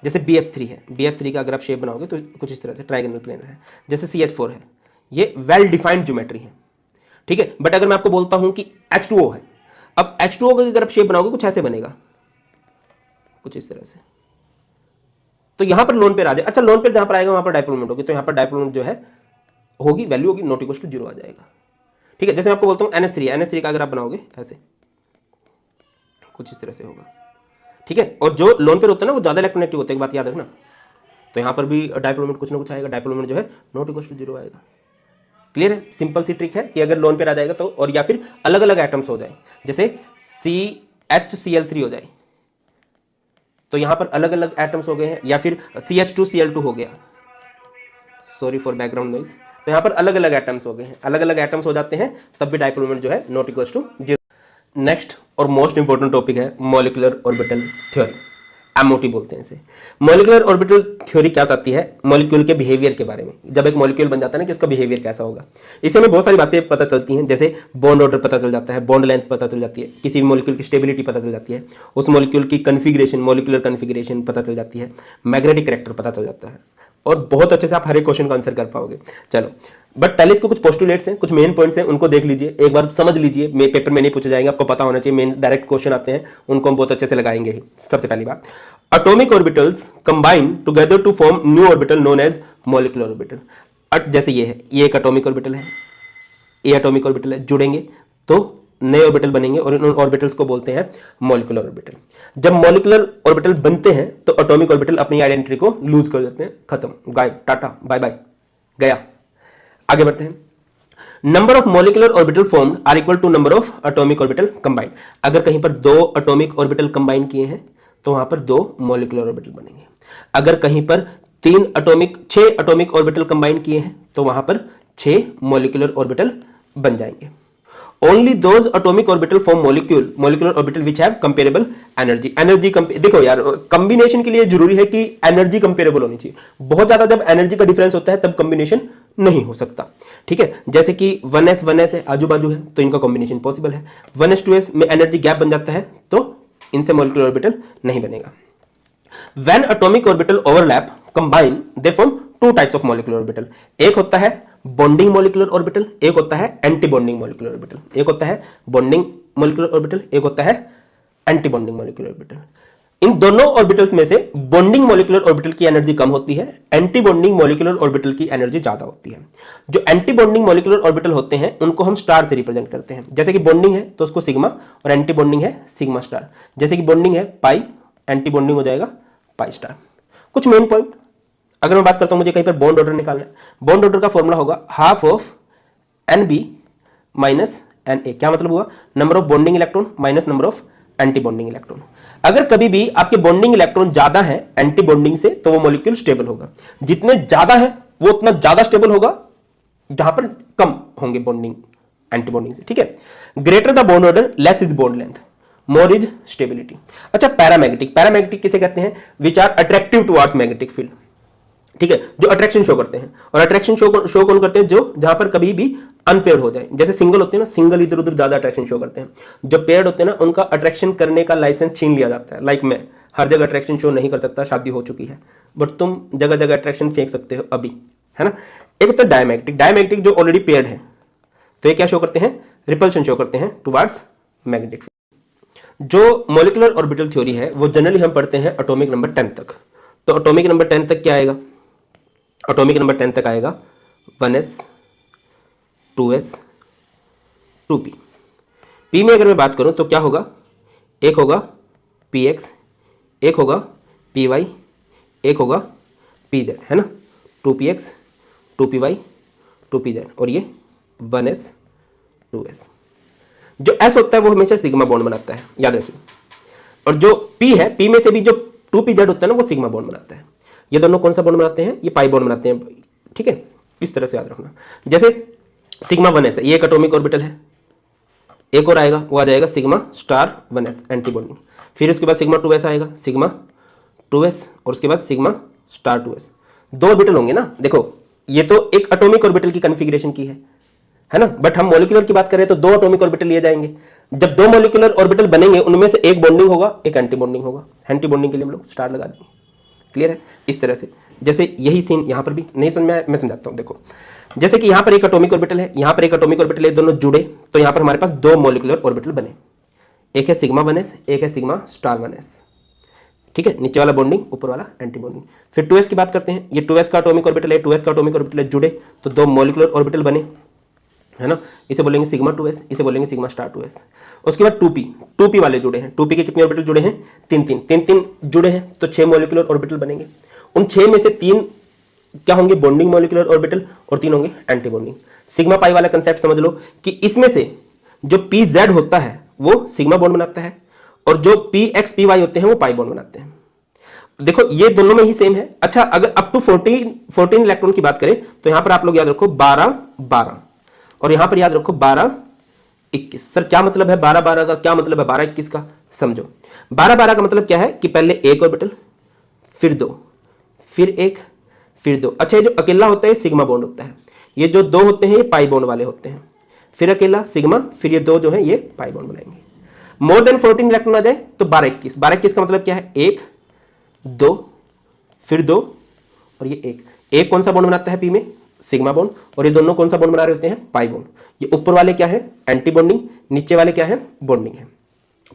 जैसे BF3 है, BF3 का अगर आप शेप बनाओगे तो कुछ इस तरह से ट्राइगोनल प्लेनर है। जैसे CH4 है, ये वेल डिफाइंड ज्योमेट्री है, ठीक है। बट अगर मैं आपको बोलता हूं कि H2O है, अब H2O का अगर आप शेप बनाओगे कुछ ऐसे बनेगा, कुछ इस तरह से, तो यहां पर लोन पेयर आ जाए। अच्छा, लोन पेयर जहां पर आएगा वहां पर डायपोल मोमेंट होगी, तो यहां पर डायपोल मोमेंट जो है होगी, वैल्यू होगी नॉट इक्वल टू जीरो आ जाएगा, ठीक है। जैसे मैं आपको बोलता हूं NH3 का अगर आप बनाओगे ऐसे कुछ इस तरह से होगा, ठीक है। और जो लोन पेयर होता है ना वो ज्यादा इलेक्ट्रोनेगेटिव होते हैं, एक बात याद रखना, तो यहां पर भी डायपोल मोमेंट कुछ ना कुछ आएगा, डायपोल मोमेंट जो है नॉट इक्वल टू जीरो आएगा। क्लियर है, सिंपल सी ट्रिक है कि अगर लोन पेयर आ जाएगा तो, और या फिर अलग अलग एटम्स हो जाए, जैसे CHCl3 हो जाए तो यहां पर अलग अलग एटम्स हो गए हैं, या फिर CH2Cl2 हो गया, सॉरी फॉर बैकग्राउंड नॉइज, तो यहां पर अलग अलग एटम्स हो गए हैं, अलग अलग एटम्स हो जाते हैं, तब भी डायपोल मोमेंट जो है not equal to zero. Next और मोस्ट इंपॉर्टेंट टॉपिक है मॉलिक्यूलर ऑर्बिटल थ्योरी, MOT बोलते हैं इसे। मॉलिक्यूलर ऑर्बिटल थ्योरी क्या बताती है? मॉलिक्यूल के बिहेवियर के बारे में, जब एक मॉलिक्यूल बन जाता है ना कि उसका बिहेवियर कैसा होगा, इससे हमें बहुत सारी बातें पता चलती हैं, जैसे बॉन्ड ऑर्डर पता चल जाता है, बॉन्ड लेंथ पता चल जाती है, किसी भी मॉलिक्यूल की स्टेबिलिटी पता चल जाती है, उस मॉलिक्यूल की कन्फिग्रेशन, मॉलिक्यूलर कन्फिग्रेशन पता चल जाती है, मैग्नेटिक कैरेक्टर पता चल जाता है, और बहुत अच्छे से आप हर एक क्वेश्चन का आंसर कर पाओगे। चलो, बट पहले इसको कुछ पोस्टुलेट्स हैं, कुछ मेन पॉइंट्स हैं, उनको देख लीजिए, एक बार समझ लीजिए, पेपर में नहीं पूछे जाएंगे, आपको पता होना चाहिए, मेन डायरेक्ट क्वेश्चन आते हैं उनको हम बहुत अच्छे से लगाएंगे ही। सबसे पहली बात, atomic orbitals combine together to form new orbital known as molecular orbital। जैसे ये है, ये एक atomic orbital है, ये atomic orbital है, जुड़ेंगे तो नए ऑर्बिटल बनेंगे और इन ऑर्बिटल्स को बोलते हैं मॉलिक्यूलर ऑर्बिटल। जब मॉलिक्यूलर ऑर्बिटल बनते हैं तो एटॉमिक ऑर्बिटल अपनी आइडेंटिटी को लूज कर देते हैं, खत्म, गायब, टाटा बाय बाय, गया। आगे बढ़ते हैं, number of molecular orbital formed are equal to number of atomic orbital combined. अगर कहीं पर दो एटॉमिक ऑर्बिटल कंबाइन किए हैं तो वहां पर दो मॉलिक्यूलर ऑर्बिटल बनेंगे। अगर कहीं पर छह एटॉमिक ऑर्बिटल कंबाइन किए हैं तो वहां पर 6 मॉलिक्यूलर ऑर्बिटल बन जाएंगे। Only those atomic orbital form molecular orbital which have comparable energy. देखो यार, कॉम्बिनेशन के लिए जरूरी है कि एनर्जी कंपेरेबल होनी चाहिए। बहुत ज्यादा जब एनर्जी का डिफरेंस होता है तब कॉम्बिनेशन नहीं हो सकता, ठीक है। जैसे कि 1s है, आजू बाजू है, तो इनका कॉम्बिनेशन पॉसिबल है। 1s2s में एनर्जी गैप बन जाता है तो इनसे मॉलिक्यूलर ऑर्बिटल नहीं बनेगा। When atomic orbital overlap combine they form two types of molecular orbital। एक होता है बॉन्डिंग मॉलिक्यूलर ऑर्बिटल, एक होता है एंटी बॉन्डिंग मॉलिक्यूलर ऑर्बिटल। एक होता है बॉन्डिंग मॉलिक्यूलर ऑर्बिटल, एक होता है एंटी बॉन्डिंग मॉलिक्यूलर ऑर्बिटल। इन दोनों ऑर्बिटल्स में से बॉन्डिंग मॉलिक्यूलर ऑर्बिटल की एनर्जी कम होती है, एंटी बॉन्डिंग मॉलिक्यूलर ऑर्बिटल की एनर्जी ज्यादा होती है। जो एंटी बॉन्डिंग मॉलिक्यूलर ऑर्बिटल होते हैं उनको हम स्टार से रिप्रेजेंट करते हैं। जैसे कि बॉन्डिंग है तो उसको सिग्मा, और एंटी बॉन्डिंग है सिग्मा स्टार। जैसे कि बॉन्डिंग है पाई, एंटी बॉन्डिंग हो जाएगा पाई स्टार। कुछ मेन पॉइंट अगर मैं बात करता हूं, मुझे कहीं पर बॉन्ड ऑर्डर निकालना है, बॉन्ड ऑर्डर का फॉर्मूला होगा half of NB minus NA। क्या मतलब हुआ? Number of bonding electron minus number of anti bonding electron. अगर कभी भी आपके बॉन्डिंग इलेक्ट्रॉन ज्यादा है एंटी बॉन्डिंग से तो वो मॉलिक्यूल स्टेबल होगा। जितने ज्यादा है वो उतना ज्यादा स्टेबल होगा जहां पर कम होंगे बॉन्डिंग एंटी बॉन्डिंग से, ठीक है। Greater the bond order less is bond length, more is stability. अच्छा, पैरामैग्नेटिक किसे कहते हैं? Which are attractive towards magnetic field, ठीक है, जो अट्रैक्शन शो करते हैं। और अट्रैक्शन शो कौन करते हैं? जो जहां पर कभी भी अनपेयर्ड हो जाए। जैसे सिंगल होते हैं ना, सिंगल इधर उधर ज्यादा अट्रैक्शन शो करते हैं। जो पेयर्ड होते हैं ना उनका अट्रैक्शन करने का लाइसेंस छीन लिया जाता है। लाइक मैं हर जगह अट्रैक्शन शो नहीं कर सकता, शादी हो चुकी है, बट तुम जगह जगह अट्रैक्शन फेंक सकते हो अभी, है ना। एक होता है डायमैग्नेटिक जो ऑलरेडी पेयर्ड है, तो ये क्या शो करते हैं? रिपल्शन शो करते हैं टुवर्ड्स मैग्नेटिक। जो मॉलिक्यूलर ऑर्बिटल थ्योरी है वो जनरली हम पढ़ते हैं एटॉमिक नंबर 10 तक। तो एटॉमिक नंबर 10 तक क्या आएगा? एटॉमिक नंबर 10 तक आएगा 1s 2s 2p। p में अगर मैं बात करूं तो क्या होगा? एक होगा px, एक होगा py, एक होगा pz, है ना। 2px 2py 2pz, और ये 1s 2s। जो s होता है वो हमेशा सिग्मा बॉन्ड बनाता है, याद रखिए। और जो P है, P में से भी जो 2pz होता है ना वो सिग्मा बॉन्ड बनाता है। ये दोनों कौन सा बॉन्ड बनाते हैं? ये पाई बॉन्ड बनाते हैं। ठीक है, इस तरह से याद रखना। जैसे सिग्मा 1s है, ये एक एटॉमिक ऑर्बिटल है, एक और आएगा वो आ जाएगा sigma star 1s anti bonding. फिर उसके बाद सिग्मा 2s आएगा, सिग्मा 2s, और उसके बाद सिग्मा स्टार 2s। दो ऑर्बिटल होंगे ना। देखो ये तो एक एटॉमिक ऑर्बिटल की कॉन्फ़िगरेशन की है ना, बट हम मॉलिक्यूलर की बात करें तो दो एटॉमिक ऑर्बिटल लिए जाएंगे। जब दो मॉलिक्यूलर ऑर्बिटल बनेंगे उनमें से एक बॉन्डिंग होगा, एक एंटी बॉन्डिंग होगा। एंटी बॉन्डिंग के लिए हम लोग स्टार लगा देंगे। क्लियर है? इस तरह से जैसे यही सीन यहां पर भी नहीं समझ में आया, मैं समझाता हूं। देखो जैसे कि यहां पर एक एटॉमिक ऑर्बिटल है, यहां पर एक एटॉमिक ऑर्बिटल है, दोनों जुड़े तो यहां पर हमारे पास दो मॉलिक्यूलर ऑर्बिटल बने, एक है सिग्मा 1s, एक है सिग्मा स्टार 1s। ठीक है, नीचे वाला बॉन्डिंग, ऊपर वाला एंटी बॉन्डिंग। फिर 2s की बात करते हैं, ये 2s का एटॉमिक ऑर्बिटल है, 2s का एटॉमिक ऑर्बिटल है, जुड़े तो दो मॉलिक्यूलर ऑर्बिटल बने, है ना, इसे बोलेंगे सिग्मा 2s, इसे बोलेंगे सिग्मा स्टार 2s। उसके बाद 2p वाले जुड़े हैं, 2p के कितने ऑर्बिटल जुड़े हैं? तीन जुड़े हैं तो 6 मॉलिक्यूलर ऑर्बिटल बनेंगे। उन 6 में से 3 क्या होंगे? बॉन्डिंग मॉलिक्यूलर ऑर्बिटल, और 3 होंगे एंटी बॉन्डिंग। सिग्मा पाई वाला कंसेप्ट समझ लो कि इसमें से जो pz होता है वो सिग्मा बॉन्ड बनाता है, और जो px py होते हैं वो पाई बॉन्ड बनाते हैं। देखो ये दोनों में ही सेम है। अच्छा, अगर अप टू 14 इलेक्ट्रॉन की बात करें तो यहां पर आप लोग याद रखो 12 और यहां पर याद रखो 12 21। सर क्या मतलब है 12 का? क्या मतलब है 12 21 का? समझो 12 का मतलब क्या है कि पहले एक ऑर्बिटल, फिर 2, फिर 1, फिर 2। अच्छा, ये जो अकेला होता है सिग्मा बॉन्ड होता है, ये जो 2 होते हैं ये पाई बॉन्ड वाले होते हैं, फिर अकेला सिग्मा, फिर ये 2 जो है ये पाई बॉन्ड बनाएंगे। मोर देन 14 इलेक्ट्रॉन आ जाए तो 12 21 का मतलब क्या है? 1 2 फिर 2 और ये 1। एक कौन सा बॉन्ड बनाता है P में? Sigma bond. और ये दोनों कौन सा बॉन्ड बना रहे होते हैं? Pi bond. ये ऊपर वाले क्या है? एंटी बॉन्डिंग, नीचे वाले क्या है? बॉन्डिंग है।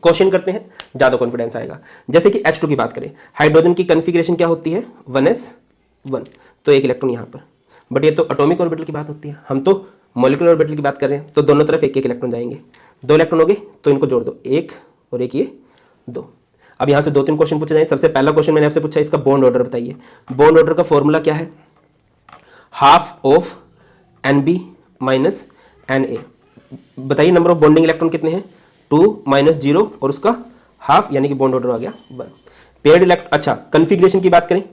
क्वेश्चन करते हैं, ज्यादा कॉन्फिडेंस आएगा। जैसे कि H2 की बात करें, हाइड्रोजन की कॉन्फ़िगरेशन क्या होती है? 1s1, तो एक इलेक्ट्रॉन यहां पर, बट ये तो एटॉमिक ऑर्बिटल की बात होती है, हम तो मॉलिक्यूलर ऑर्बिटल की बात कर रहे हैं, तो दोनों तरफ एक एक इलेक्ट्रॉन जाएंगे। 2 इलेक्ट्रॉन हो गए तो इनको जोड़ दो, 1 और 1 ये 2। अब यहां से 2-3 क्वेश्चन पूछे जाएंगे। सबसे पहला क्वेश्चन मैंने आपसे पूछा इसका बॉन्ड ऑर्डर बताइए। बॉन्ड ऑर्डर का फॉर्मूला क्या है? Half of Nb minus Na। बताइए नंबर ऑफ बॉन्डिंग इलेक्ट्रॉन कितने हैं? 2 माइनस 0 और उसका हाफ, यानी कि बॉन्ड ऑर्डर आ गया 1। Paired electron. अच्छा, कॉन्फ़िगरेशन की बात करें,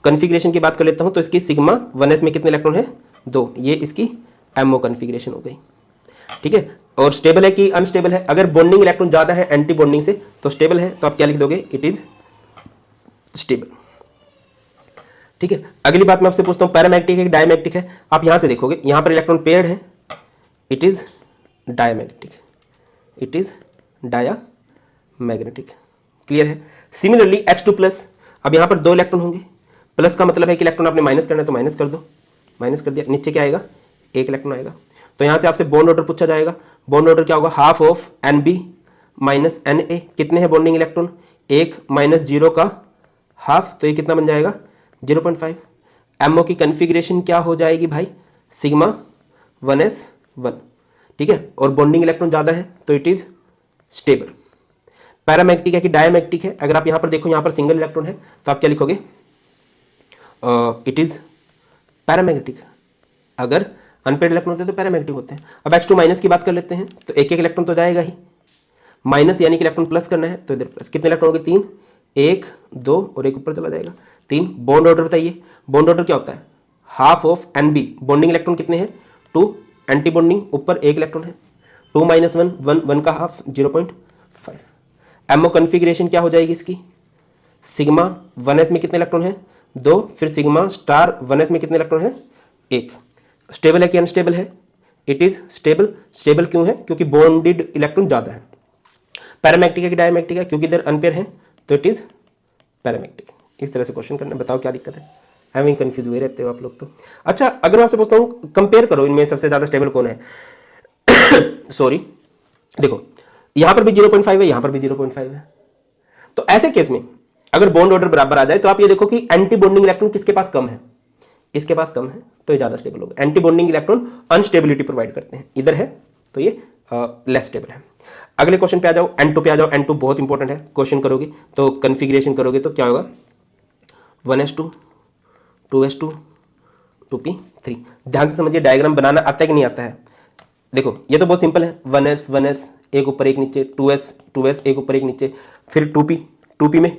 कॉन्फ़िगरेशन की बात कर लेता हूं तो इसकी सिग्मा 1s में कितने इलेक्ट्रॉन है? 2। ये इसकी MO कॉन्फ़िगरेशन हो गई। ठीक है, और स्टेबल है कि अनस्टेबल है? अगर बॉन्डिंग इलेक्ट्रॉन ज्यादा है एंटी बॉन्डिंग से तो स्टेबल है, तो आप क्या लिख दोगे? It is stable. ठीक है, अगली बात मैं आपसे पूछता हूं, पैरामैग्नेटिक है कि डायमैग्नेटिक है? आप यहां से देखोगे, यहां पर इलेक्ट्रॉन पेयर्ड है, it is diamagnetic, it is diamagnetic. Clear है? सिमिलरली H2+, अब यहां पर 2 इलेक्ट्रॉन होंगे, प्लस का मतलब है कि इलेक्ट्रॉन आपने माइनस करना है तो माइनस कर दो, माइनस कर दिया, नीचे क्या आएगा? 1 इलेक्ट्रॉन आएगा। तो यहां से आपसे बॉन्ड ऑर्डर पूछा जाएगा। बॉन्ड ऑर्डर क्या होगा? Half of Nb minus Na। कितने हैं बॉन्डिंग इलेक्ट्रॉन? 1 माइनस 0 का हाफ, तो ये कितना बन जाएगा? 0.5। MO की कॉन्फ़िगरेशन क्या हो जाएगी भाई? Sigma 1s1। ठीक है, और बॉन्डिंग इलेक्ट्रॉन ज्यादा है तो इट इज स्टेबल। पैरामैग्नेटिक है कि डायमैग्नेटिक है? अगर आप यहां पर देखो, यहां पर सिंगल इलेक्ट्रॉन है तो आप क्या लिखोगे? It is paramagnetic. अगर अनपेड इलेक्ट्रॉन होते हैं तो पैरामैग्नेटिक होते हैं। अब H2 माइनस की बात कर लेते हैं, तो एक एक इलेक्ट्रॉन तो जाएगा ही, माइनस यानी कि इलेक्ट्रॉन प्लस करना है तो इधर प्लस। कितने इलेक्ट्रॉन हो गए? 3, 1 2 और एक ऊपर चला जाएगा 3। बॉन्ड ऑर्डर बताइए, बॉन्ड ऑर्डर क्या होता है? Half of Nb। Bonding electron कितने हैं? 2। एंटी बॉन्डिंग ऊपर 1 इलेक्ट्रॉन है, 2 माइनस 1 1 का हाफ 0.5। MO कॉन्फ़िगरेशन क्या हो जाएगी इसकी? सिग्मा 1s में कितने इलेक्ट्रॉन है? 2। फिर सिग्मा स्टार 1s में कितने इलेक्ट्रॉन है? 1। स्टेबल है कि अनस्टेबल है? It is stable. स्टेबल क्यों है? क्योंकि बॉन्डेड इलेक्ट्रॉन ज्यादा है। पैरामैग्नेटिक है कि डायमैग्नेटिक है? क्योंकि इधर अनपेयर है तो इट इज पैरामैग्नेटिक। इस तरह से क्वेश्चन करना, बताओ क्या दिक्कत है? हमें कंफ्यूज हुए रहते हो आप लोग तो। अच्छा, अगर मैं आपसे पूछता हूँ कंपेयर करो इनमें सबसे ज्यादा स्टेबल कौन है? सॉरी, देखो यहां पर भी 0.5 है, यहां पर भी 0.5 है, तो ऐसे केस में अगर बॉन्ड ऑर्डर बराबर आ जाए तो आप ये देखो कि एंटी बॉन्डिंग इलेक्ट्रॉन किसके पास कम है? इसके पास कम है तो ये ज्यादा स्टेबल होगा। Anti bonding electron unstability provide करते हैं, इधर है तो ये लेस स्टेबल है। अगले क्वेश्चन पे आ जाओ, N2 पे आ जाओ। N2 बहुत इंपॉर्टेंट है, क्वेश्चन करोगे तो कन्फिग्रेशन करोगे तो क्या होगा? 1s2 2s2 2p3। ध्यान से समझिए, डायग्राम बनाना आता है कि नहीं आता है? देखो ये तो बहुत सिंपल है, 1s 1s एक ऊपर एक नीचे, 2s 2s एक ऊपर एक नीचे। फिर 2p में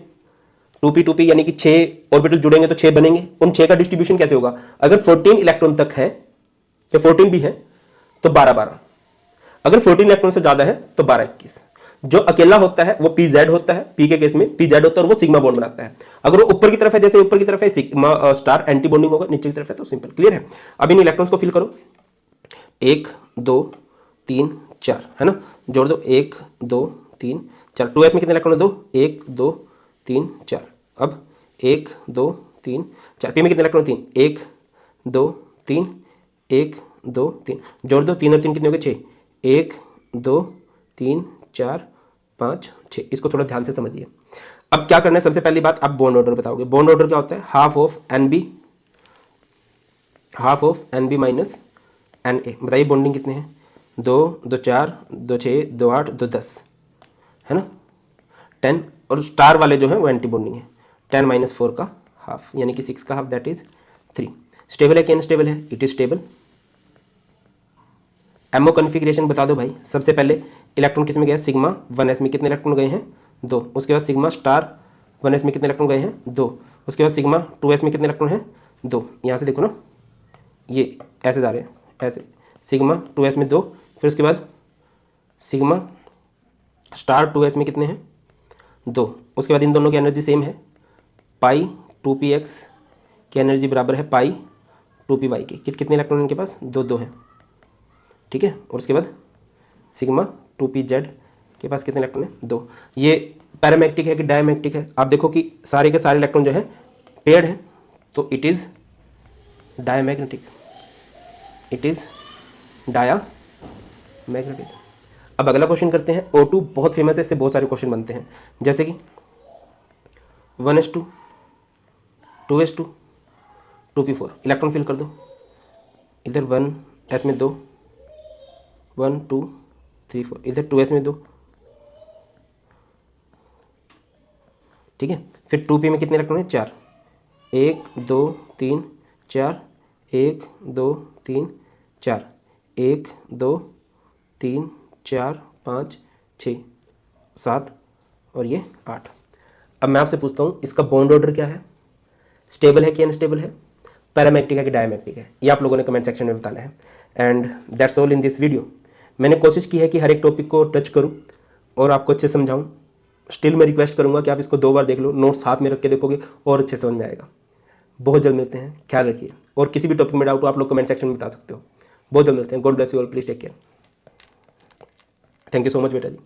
2p यानी कि 6 ऑर्बिटल जुड़ेंगे तो 6 बनेंगे। उन 6 का डिस्ट्रीब्यूशन कैसे होगा, अगर 14 इलेक्ट्रॉन तक है या 14 भी है तो 12, अगर 14 इलेक्ट्रॉन से ज्यादा है तो 12, जो अकेला होता है वो pz होता है, p के केस में pz होता है और वो सिग्मा बॉन्ड बनाता है। अगर वो ऊपर की तरफ है, जैसे ऊपर की तरफ है सिग्मा स्टार एंटी बॉन्डिंग होगा, नीचे की तरफ है तो सिंपल। क्लियर है। अब इन इलेक्ट्रॉन्स को फिल करो, 1 2 3 4 है ना, जोड़ दो 1 2 3 4। 2s में कितने इलेक्ट्रॉन है, 2, 1 2 3 4। अब 1 2 3 4। p में कितने इलेक्ट्रॉन, 3, 1 2 3 1 2 3, जोड़ दो 3 और 3 कितने हो गए, 6, 1 2 3 4 5 6। इसको थोड़ा ध्यान से समझिए। अब क्या करना है, सबसे पहली बात आप बॉन्ड ऑर्डर बताओगे। बॉन्ड ऑर्डर क्या होता है, half of NB minus NA। बताइए बॉन्डिंग कितने हैं, 2 2 4 2 6 2 8 2 10 है ना, 10। और स्टार वाले जो है वो एंटी बॉन्डिंग है, 10 माइनस 4 का हाफ यानी कि 6 का हाफ, दैट इज 3। स्टेबल है कि अनस्टेबल है, it is stable. MO configuration बता दो भाई। सबसे पहले इलेक्ट्रॉन किस में गया, सिग्मा 1s में कितने इलेक्ट्रॉन गए हैं, 2। उसके बाद सिग्मा स्टार 1s में कितने इलेक्ट्रॉन गए हैं, 2। उसके बाद सिग्मा 2s में कितने इलेक्ट्रॉन हैं, 2। यहाँ से देखो ना, ये ऐसे जा रहे हैं, ऐसे सिग्मा 2s में 2, फिर उसके बाद सिग्मा स्टार 2s में कितने हैं, 2। उसके बाद इन दोनों की एनर्जी सेम है, पाई 2px की एनर्जी बराबर है पाई 2py की। कितने इलेक्ट्रॉन इनके पास, 2 हैं, ठीक है। और उसके बाद सिग्मा 2pz के पास कितने इलेक्ट्रॉन है, 2। ये पैरामैग्नेटिक है कि डायमैग्नेटिक है, आप देखो कि सारे के सारे इलेक्ट्रॉन जो है पेयर्ड है, तो it is diamagnetic, it is diamagnetic. अब अगला क्वेश्चन करते हैं। O2 बहुत फेमस है, इससे बहुत सारे क्वेश्चन बनते हैं, जैसे कि 1s2 2s2 2p4। Electron fill कर दो, इधर 1s में 2 1 2 3 4, इधर 2s में 2, ठीक है। फिर 2p में कितने इलेक्ट्रॉन है, 4, 1 2 3 4 1 2 3 4 1 2 3 4 5 6 7 और ये 8। अब मैं आपसे पूछता हूँ इसका बॉन्ड ऑर्डर क्या है, स्टेबल है कि अनस्टेबल है, पैरामैग्नेटिक है कि डायमैग्नेटिक है, ये आप लोगों ने कमेंट सेक्शन में बताना है। And that's all in this video. मैंने कोशिश की है कि हर एक टॉपिक को टच करूं और आपको अच्छे समझाऊं। स्टिल मैं रिक्वेस्ट करूंगा कि आप इसको 2 बार देख लो, नोट्स हाथ में रख के देखोगे और अच्छे समझ में आएगा। बहुत जल्द मिलते हैं, ख्याल रखिए। और किसी भी टॉपिक में डाउट हो आप लोग कमेंट सेक्शन में बता सकते हो। बहुत जल्द मिलते हैं। God bless you all, please take care. Thank you so much बेटा जी।